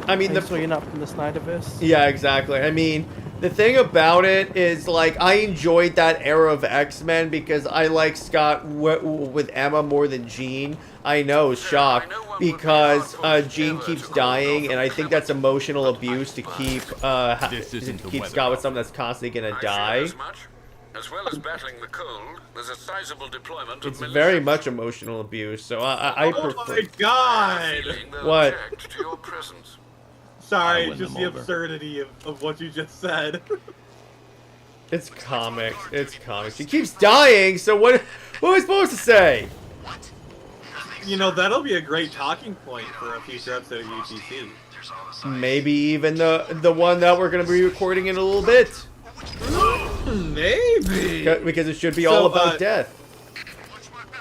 I mean, so you're not from the Snyderverse? Yeah, exactly. I mean, the thing about it is, like, I enjoyed that era of X-Men because I like Scott with Emma more than Jean. I know, shock, because Jean keeps dying, and I think that's emotional abuse to keep Scott with someone that's constantly gonna die. As well as battling the cold, there's a sizable deployment of It's very much emotional abuse, so I prefer. Oh my god! What? To your presence. Sorry, just the absurdity of what you just said. It's comics. It's comics. He keeps dying, so what am I supposed to say? You know, that'll be a great talking point for a future episode of UTC. Maybe even the one that we're going to be recording in a little bit. Maybe. Because it should be all about death.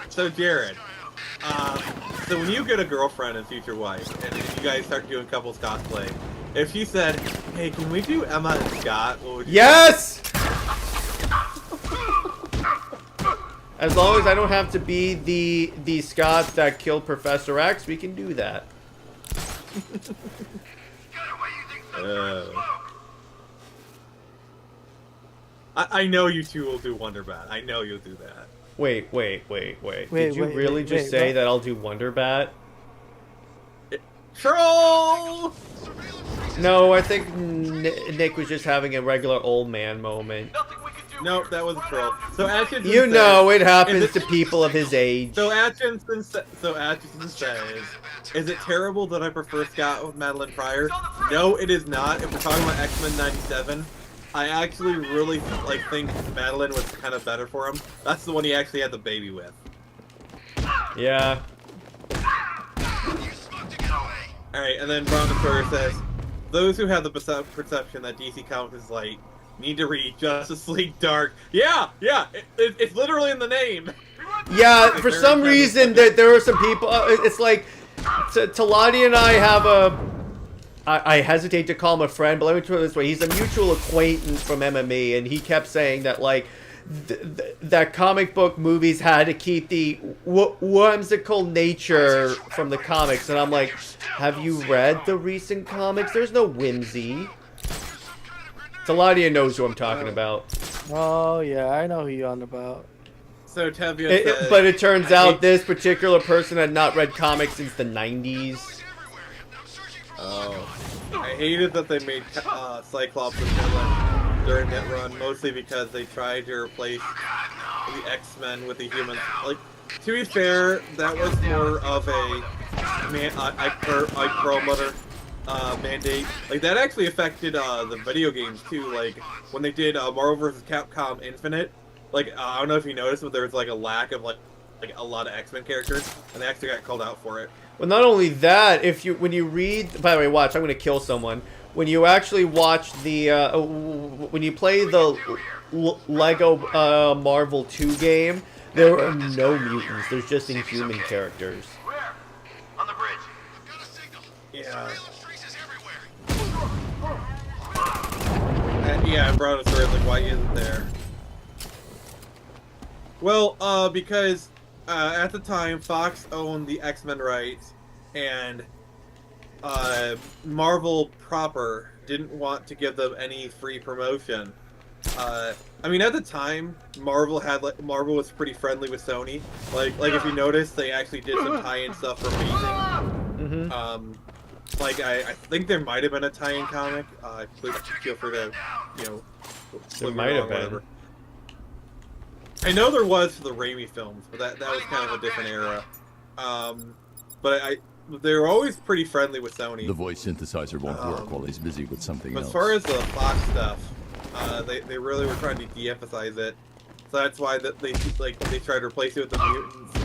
So, Jared, so when you get a girlfriend and future wife, and you guys start doing couples cosplay, if she said, hey, can we do Emma and Scott? What would you Yes! As long as I don't have to be the Scott that killed Professor X, we can do that. I know you two will do Wonder Bat. I know you'll do that. Wait. Did you really just say that I'll do Wonder Bat? Troll! No, I think Nick was just having a regular old man moment. Nope, that was a troll. So Atchison You says, know it happens to people of his age. So Atchison says, is it terrible that I prefer Scott with Madeline Pryor? No, it is not. If we're talking about X-Men 97, I actually really think Madeline was kind of better for him. That's the one he actually had the baby with. Yeah. Alright, and then Brown Destroyer says, those who have the perception that DC Comics is light need to read Justice League Dark. Yeah, it's literally in the name. Yeah, for some reason there are some people. It's like Teladia and I have a. I hesitate to call him a friend, but let me put it this way: he's a mutual acquaintance from MMA, and he kept saying that like that comic book movies had to keep the whimsical nature from the comics, and I'm like, have you read the recent comics? There's no whimsy. Teladia knows who I'm talking about. Oh yeah, I know who you're on about. So Tevye says, but it turns out this particular person had not read comics since the 90s. Oh. I hated that they made Cyclops a villain during that run, mostly because they tried to replace the X-Men with the humans. Like, to be fair, that was more of a Perlmutter mandate. Like, that actually affected the video games too. Like, when they did Marvel vs. Capcom Infinite, like, I don't know if you noticed, but there was like a lack of like a lot of X-Men characters, and they actually got called out for it. Well, not only that, when you read, by the way, watch, I'm going to kill someone. When you actually watch the, when you play the Lego Marvel 2 game, there are no mutants. There's just Inhuman characters. Where? On the bridge. I've got a signal. Yeah. Yeah, and Brown is like, why isn't there? Well, because at the time, Fox owned the X-Men rights, and Marvel proper didn't want to give them any free promotion. I mean, at the time, Marvel was pretty friendly with Sony. Like if you notice, they actually did some tie-in stuff for Amazing. Mm-hmm. Like I think there might have been a tie-in comic. Please feel free to, There might have been. Whatever. I know there was for the Raimi films, but that was kind of a different era. But they were always pretty friendly with Sony. The voice synthesizer won't work while he's busy with something else. As far as the Fox stuff, they really were trying to de-emphasize it. So that's why they tried to replace it with the mutants.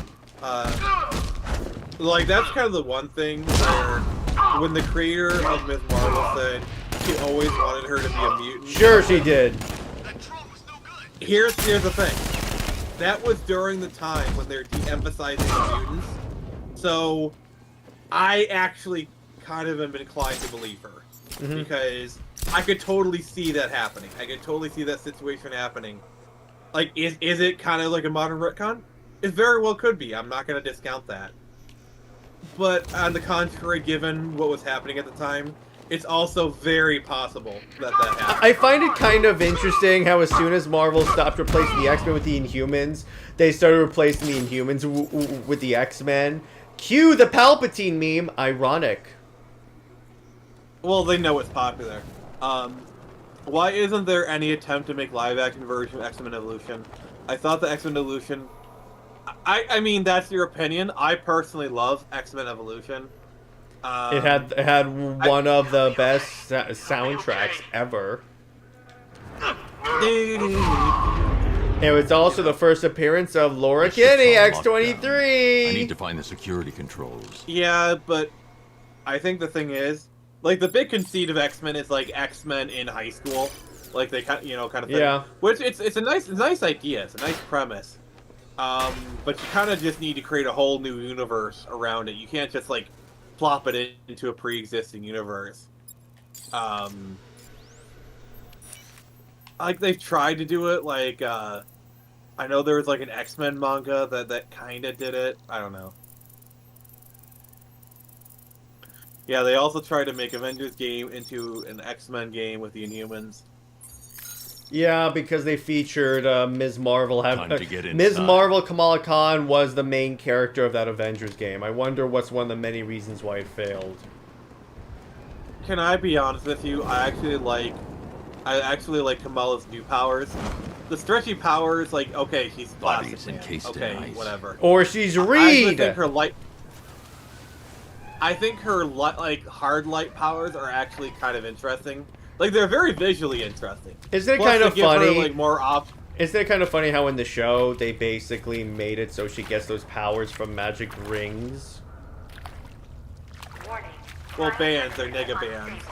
Like that's kind of the one thing where when the creator of Ms. Marvel said she always wanted her to be a mutant. Sure, she did. Here's the thing. That was during the time when they're de-emphasizing the mutants. So I actually kind of am inclined to believe her. Because I could totally see that happening. I could totally see that situation happening. Like, is it kind of like a modern retcon? It very well could be. I'm not going to discount that. But on the contrary, given what was happening at the time, it's also very possible that happened. I find it kind of interesting how as soon as Marvel stopped replacing the X-Men with the Inhumans, they started replacing the Inhumans with the X-Men. Cue the Palpatine meme. Ironic. Well, they know it's popular. Why isn't there any attempt to make live-action version of X-Men Evolution? I thought the X-Men Evolution... I mean, that's your opinion. I personally love X-Men Evolution. It had one of the best soundtracks ever. It was also the first appearance of Laura Kinney, X-23. I need to find the security controls. Yeah, but I think the thing is, like, the big conceit of X-Men is like X-Men in high school, like they kind of thing. Yeah. Which it's a nice idea. It's a nice premise. But you kind of just need to create a whole new universe around it. You can't just like plop it into a pre-existing universe. Like they've tried to do it. Like I know there was like an X-Men manga that kind of did it. I don't know. Yeah, they also tried to make Avengers game into an X-Men game with the Inhumans. Yeah, because they featured Ms. Marvel. Ms. Marvel Kamala Khan was the main character of that Avengers game. I wonder what's one of the many reasons why it failed. Can I be honest with you? I actually like Kamala's new powers. The stretchy powers, like, okay, she's plastic. Bodies encased okay, in ice. Whatever. Whatever. Or she's Reed. I think her like hard light powers are actually kind of interesting. Like, they're very visually interesting. Isn't it Plus, kind of they give funny? Her, like, more Isn't it kind of funny how in the show they basically made it so she gets those powers from magic rings? Well, bands, they're nigga bands.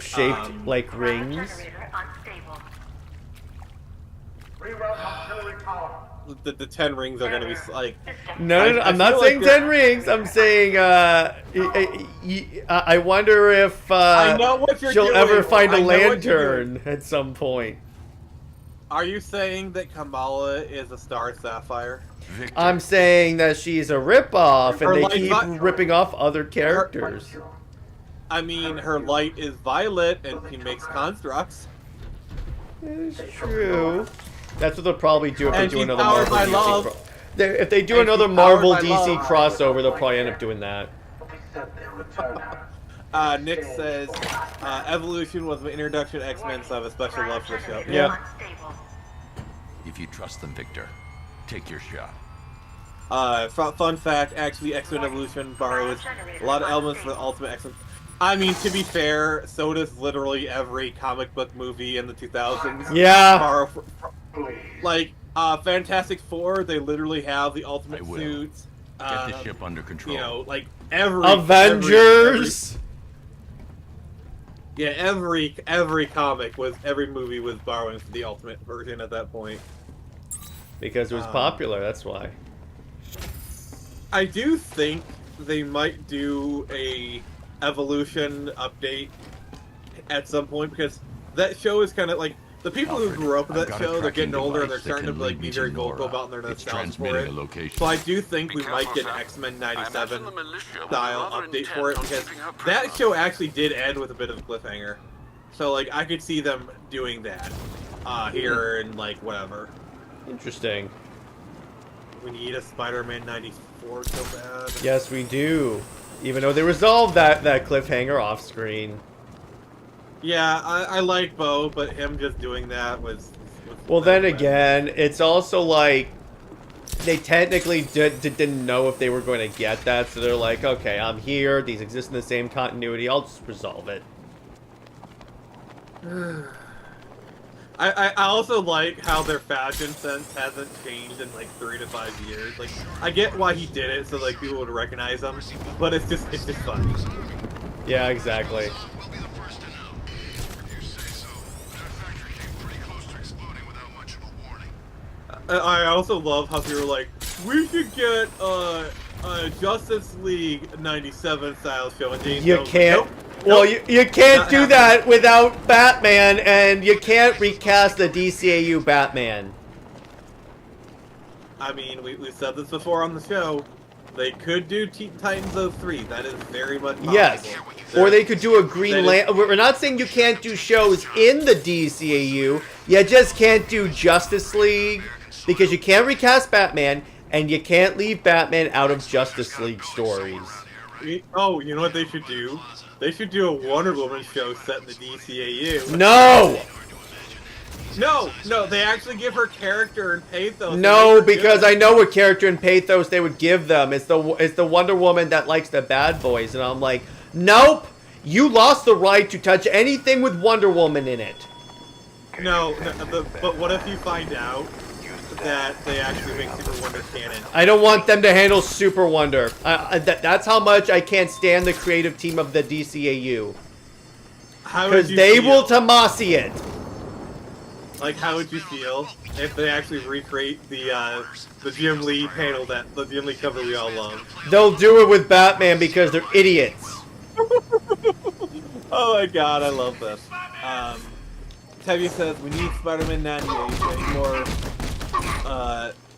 Shaped like rings? The 10 rings are gonna be like... No, I'm not saying 10 rings. I'm saying, I wonder if I know what you're she'll doing. ever find a I know what you're lantern doing. at some point. Are you saying that Kamala is a Star Sapphire? I'm saying that she's a ripoff, and Her they light keep ripping off other characters. I mean, her light is violet, and she makes constructs. It's true. That's what they'll probably do if they And do she's another powered Marvel by DC. love. If they do And another she's Marvel powered by DC love. crossover, they'll probably end up doing that. Nick says, Evolution was my introduction to X-Men, so I have a special love for the show. Yeah. If you trust them, Victor, take your shot. Fun fact, actually, X-Men Evolution borrows a lot of elements from the Ultimate X-Men. I mean, to be fair, so does literally every comic book movie in the 2000s. Yeah. Like, Fantastic Four, they literally have the ultimate suits. Get the ship under control. You know, like every Avengers. every comic was, every movie was borrowing from the ultimate version at that point. Because it was popular, that's why. I do think they might do a Evolution update at some point, because that show is kind of like, the people who grew up with that show, they're getting older and they're starting to like be very vocal about their nostalgia for it. So I do think we might get an X-Men 97 style update for it, because that show actually did end with a bit of a cliffhanger. So like I could see them doing that here and like whatever. Interesting. We need a Spider-Man 94 so bad. Yes, we do. Even though they resolved that cliffhanger off screen. Yeah, I like Bo, but him just doing that was well, then again, it's also like they technically didn't know if they were going to get that, so they're like, okay, I'm here, these exist in the same continuity, I'll just resolve it. I also like how their fashion sense hasn't changed in like 3 to 5 years. Like, I get why he did it, so like people would recognize him, but it's just fun. Yeah, exactly. I also love how people were like, we should get a Justice League 97 style show, and James You can't. Well, you can't do that without Batman, and you can't recast the DCAU Batman. I mean, we said this before on the show. They could do Teen Titans 03. That is very much possible. Yes. Or they could do a Green Lantern. We're not saying you can't do shows in the DCAU. You just can't do Justice League because you can't recast Batman, and you can't leave Batman out of Justice League stories. Oh, you know what they should do? They should do a Wonder Woman show set in the DCAU. No! No, they actually give her character and pathos. No, because I know what character and pathos they would give them. It's the Wonder Woman that likes the bad boys, and I'm like, nope, you lost the right to touch anything with Wonder Woman in it. No, but what if you find out that they actually make Super Wonder canon? I don't want them to handle Super Wonder. That's how much I can't stand the creative team of the DCAU. Because they will Tomasi it. Like, how would you feel if they actually recreate the Jim Lee panel the Jim Lee cover we all love? They'll do it with Batman because they're idiots. Oh my god, I love this. Tevye says we need Spider-Man 98 more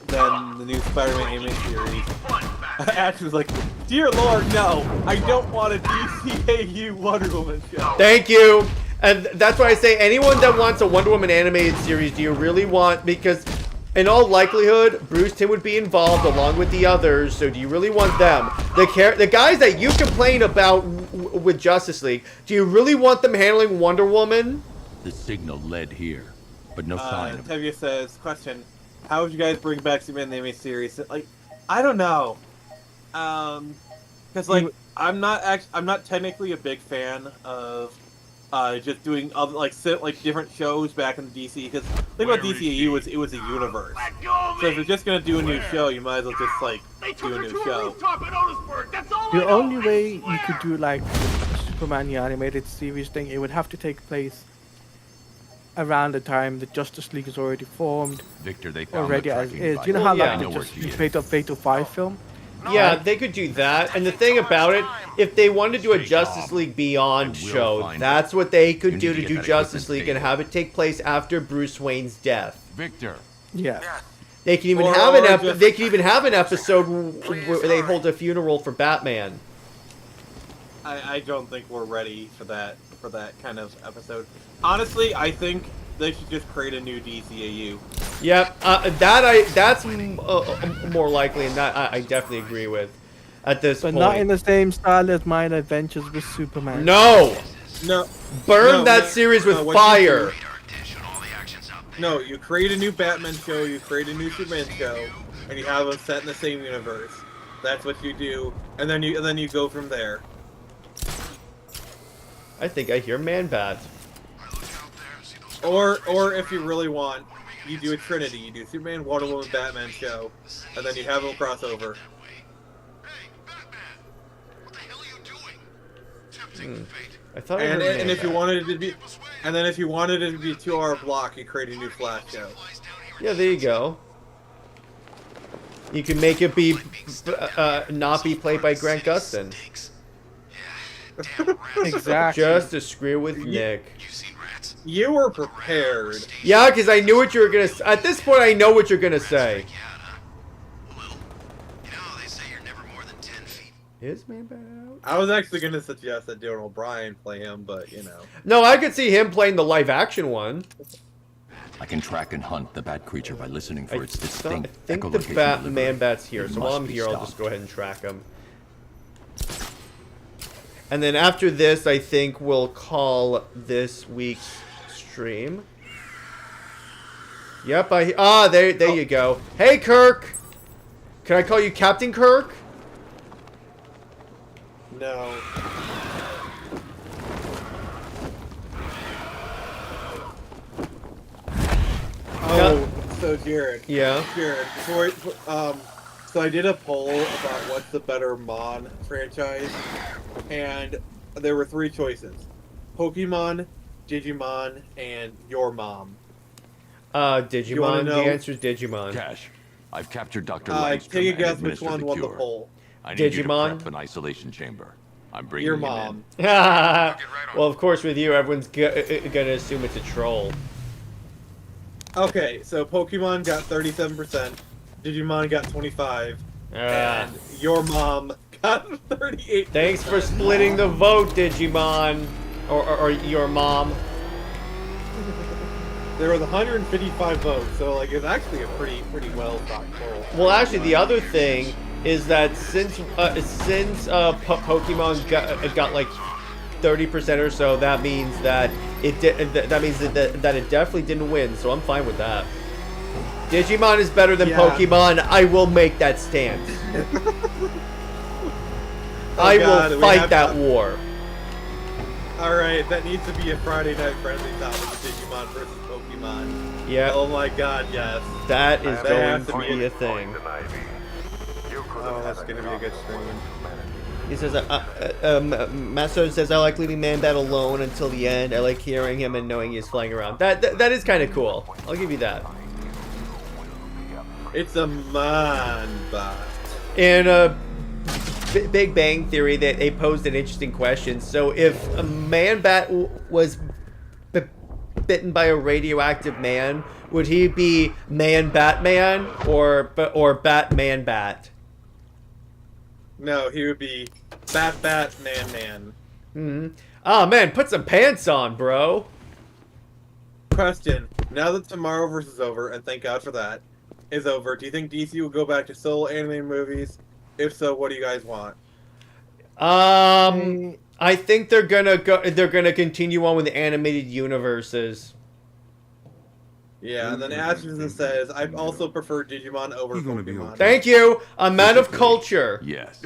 than the new Spider-Man anime series. Ash was like, dear Lord, no, I don't want a DCAU Wonder Woman show. Thank you. And that's why I say anyone that wants a Wonder Woman animated series, do you really want, because in all likelihood, Bruce Timm would be involved along with the others, so do you really want them? The guys that you complain about with Justice League, do you really want them handling Wonder Woman? The signal led here, but no sign of it. Tevye says, question, how would you guys bring back Superman the animated series? Like, I don't know. Because, like, I'm not technically a big fan of just doing other, different shows back in the DC, because the thing about DCAU it was a universe. So if you're just gonna do a new show, you might as well just do a new show. The only way you could do like Superman the animated series thing, it would have to take place around the time the Justice League is already formed. Victor, they found already the as tracking is. device. You know how Yeah. like the Fatal 5 film? Yeah, they could do that. And the thing about it, if they wanted to do a Justice League Beyond show, that's what they could do to do Justice League and have it take place after Bruce Wayne's death. Victor. Yeah. They can even have an episode where they hold a funeral for Batman. I don't think we're ready for that kind of episode. Honestly, I think they should just create a new DCAU. Yep, that's more likely, and that I definitely agree with at this point. But not in the same style as My Adventures with Superman. No! Burn that series with fire! No, you create a new Batman show, you create a new Superman show, and you have them set in the same universe. That's what you do, and then you go from there. I think I hear Man-Bat. Or if you really want, you do a Trinity. You do Superman, Wonder Woman, Batman show, and then you have them cross over. I thought and if you wanted it to be, and then if you wanted it to be a 2-hour block, you create a new Flash show. Yeah, there you go. You can make it be not be played by Grant Gustin. Exactly. Just to screw with Nick. You were prepared. Yeah, because I knew what you were gonna. At this point, I know what you're gonna say. Is Man-Bat out? I was actually gonna suggest that Dylan O'Brien play him, but you know. No, I could see him playing the live-action one. I can track and hunt the bat creature by listening for its distinct I think echolocation the Man-Bat's here, so while I'm here, I'll just go ahead and track him. And then after this, I think we'll call this week's stream. Yep, there you go. Hey, Kirk! Can I call you Captain Kirk? No. Oh, so Jared. Yeah. Jared, so I did a poll about what's the better Mon franchise, and there were 3 choices: Pokemon, Digimon, and Your Mom. Digimon. The answer is Digimon. Cash, I've captured Dr. Take a Langstrom guess and which one administered the won the cure. poll. I need you to Digimon? prep an isolation chamber. I'm bringing Your him mom. Well, of course, with you, everyone's gonna assume it's a troll. Okay, so Pokemon got 37%, Digimon got 25%, and your mom got 38%. Thanks for splitting the vote, Digimon, or your mom. There was 155 votes, so like it's actually a pretty well thought poll. Well, actually, the other thing is that since Pokemon got like 30% or so, that means that it that it definitely didn't win. So I'm fine with that. Digimon is better than Pokemon. I will make that stance. I will fight that war. Alright, that needs to be a Friday night friendly topic of Digimon versus Pokemon. Yeah. Oh my god, yes. That is going to be a thing. Oh, that's gonna be a good stream. He says, Maso says, I like leaving Man-Bat alone until the end. I like hearing him and knowing he's flying around. That is kind of cool. I'll give you that. It's a Man-Bat. In Big Bang Theory, they posed an interesting question. So if a Man-Bat was bitten by a radioactive man, would he be Man-Batman or Batman-Bat? No, he would be Man. Oh man, put some pants on, bro. Question: now that Tomorrowverse is over, and thank God for that, is over, do you think DC will go back to solo anime movies? If so, what do you guys want? I think they're gonna continue on with the animated universes. Yeah, and then Ashton says, I also prefer Digimon over Pokemon. Thank you, a man of culture. Yes.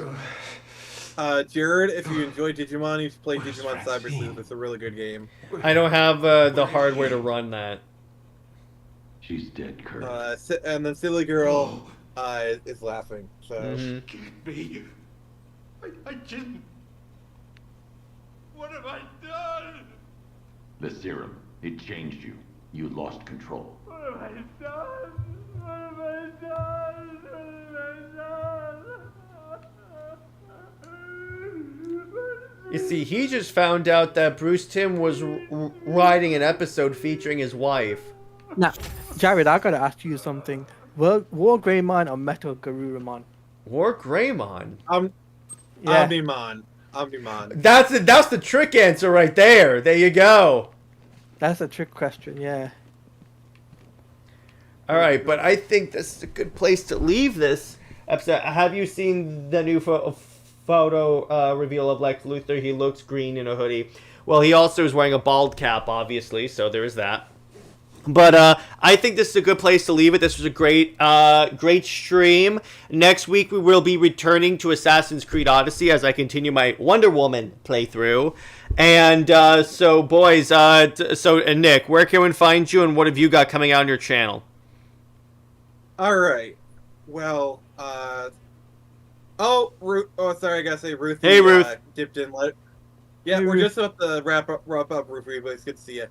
Jared, if you enjoy Digimon, you should play Digimon Cyber Sleuth. It's a really good game. I don't have the hardware to run that. She's dead, Kurt. And then Silly Girl is laughing. So. I didn't. What have I done? The serum. It changed you. You lost control. What have I done? What have I done? What have I done? You see, he just found out that Bruce Timm was writing an episode featuring his wife. Now, Jared, I gotta ask you something. War Greymon or Metal Garurumon? War Greymon? Yeah. Omnimon. That's the trick answer right there. There you go. That's a trick question, yeah. Alright, but I think this is a good place to leave this episode. Have you seen the new photo reveal of Lex Luthor? He looks green in a hoodie. Well, he also is wearing a bald cap, obviously, so there is that. But I think this is a good place to leave it. This was a great stream. Next week, we will be returning to Assassin's Creed Odyssey as I continue my Wonder Woman playthrough. And so, boys, Nick, where can we find you, and what have you got coming out on your channel? All right. Well, Ruth. Oh, sorry, I gotta say Ruth. Hey, Ruth. Dipped in. Yeah, we're just about to wrap up, Ruth. But it's good to see you.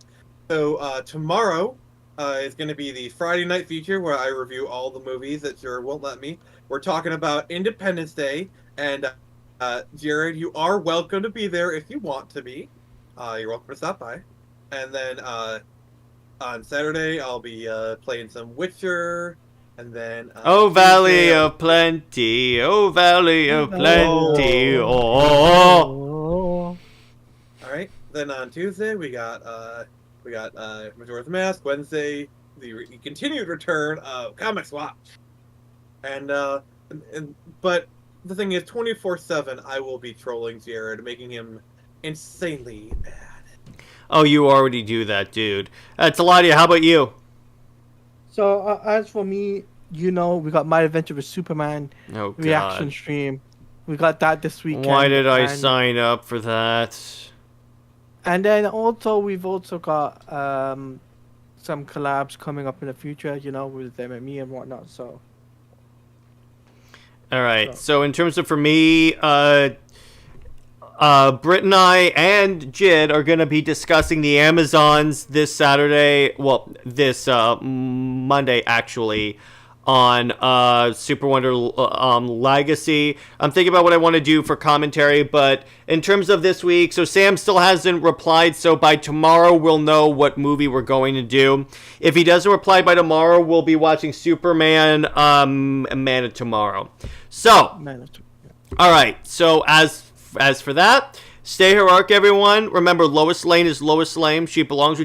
So tomorrow is going to be the Friday night feature where I review all the movies that Jared won't let me. We're talking about Independence Day, and Jared, you are welcome to be there if you want to be. You're welcome to stop by. And then on Saturday, I'll be playing some Witcher, and then Oh Valley of Plenty, oh Valley of Plenty, oh. All right. Then on Tuesday we got Majora's Mask. Wednesday, the continued return of Comics Watch. But the thing is, 24/7, I will be trolling Jared, making him insanely bad. Oh, you already do that, dude. Teladia, how about you? So, as for me, we got My Adventure with Superman reaction stream. We got that this weekend. Why did I sign up for that? And then also, we've also got some collabs coming up in the future, with them and me and whatnot, so. All right. So in terms of for me, Britt and I and Jid are going to be discussing the Amazons this Saturday. Well, this Monday, actually. on Super Wonder Legacy. I'm thinking about what I want to do for commentary, but in terms of this week, so Sam still hasn't replied, so by tomorrow we'll know what movie we're going to do. If he doesn't reply by tomorrow, we'll be watching Superman Man of Tomorrow. So, all right, so as for that, stay heroic, everyone. Remember, Lois Lane is Lois Lane. She belongs with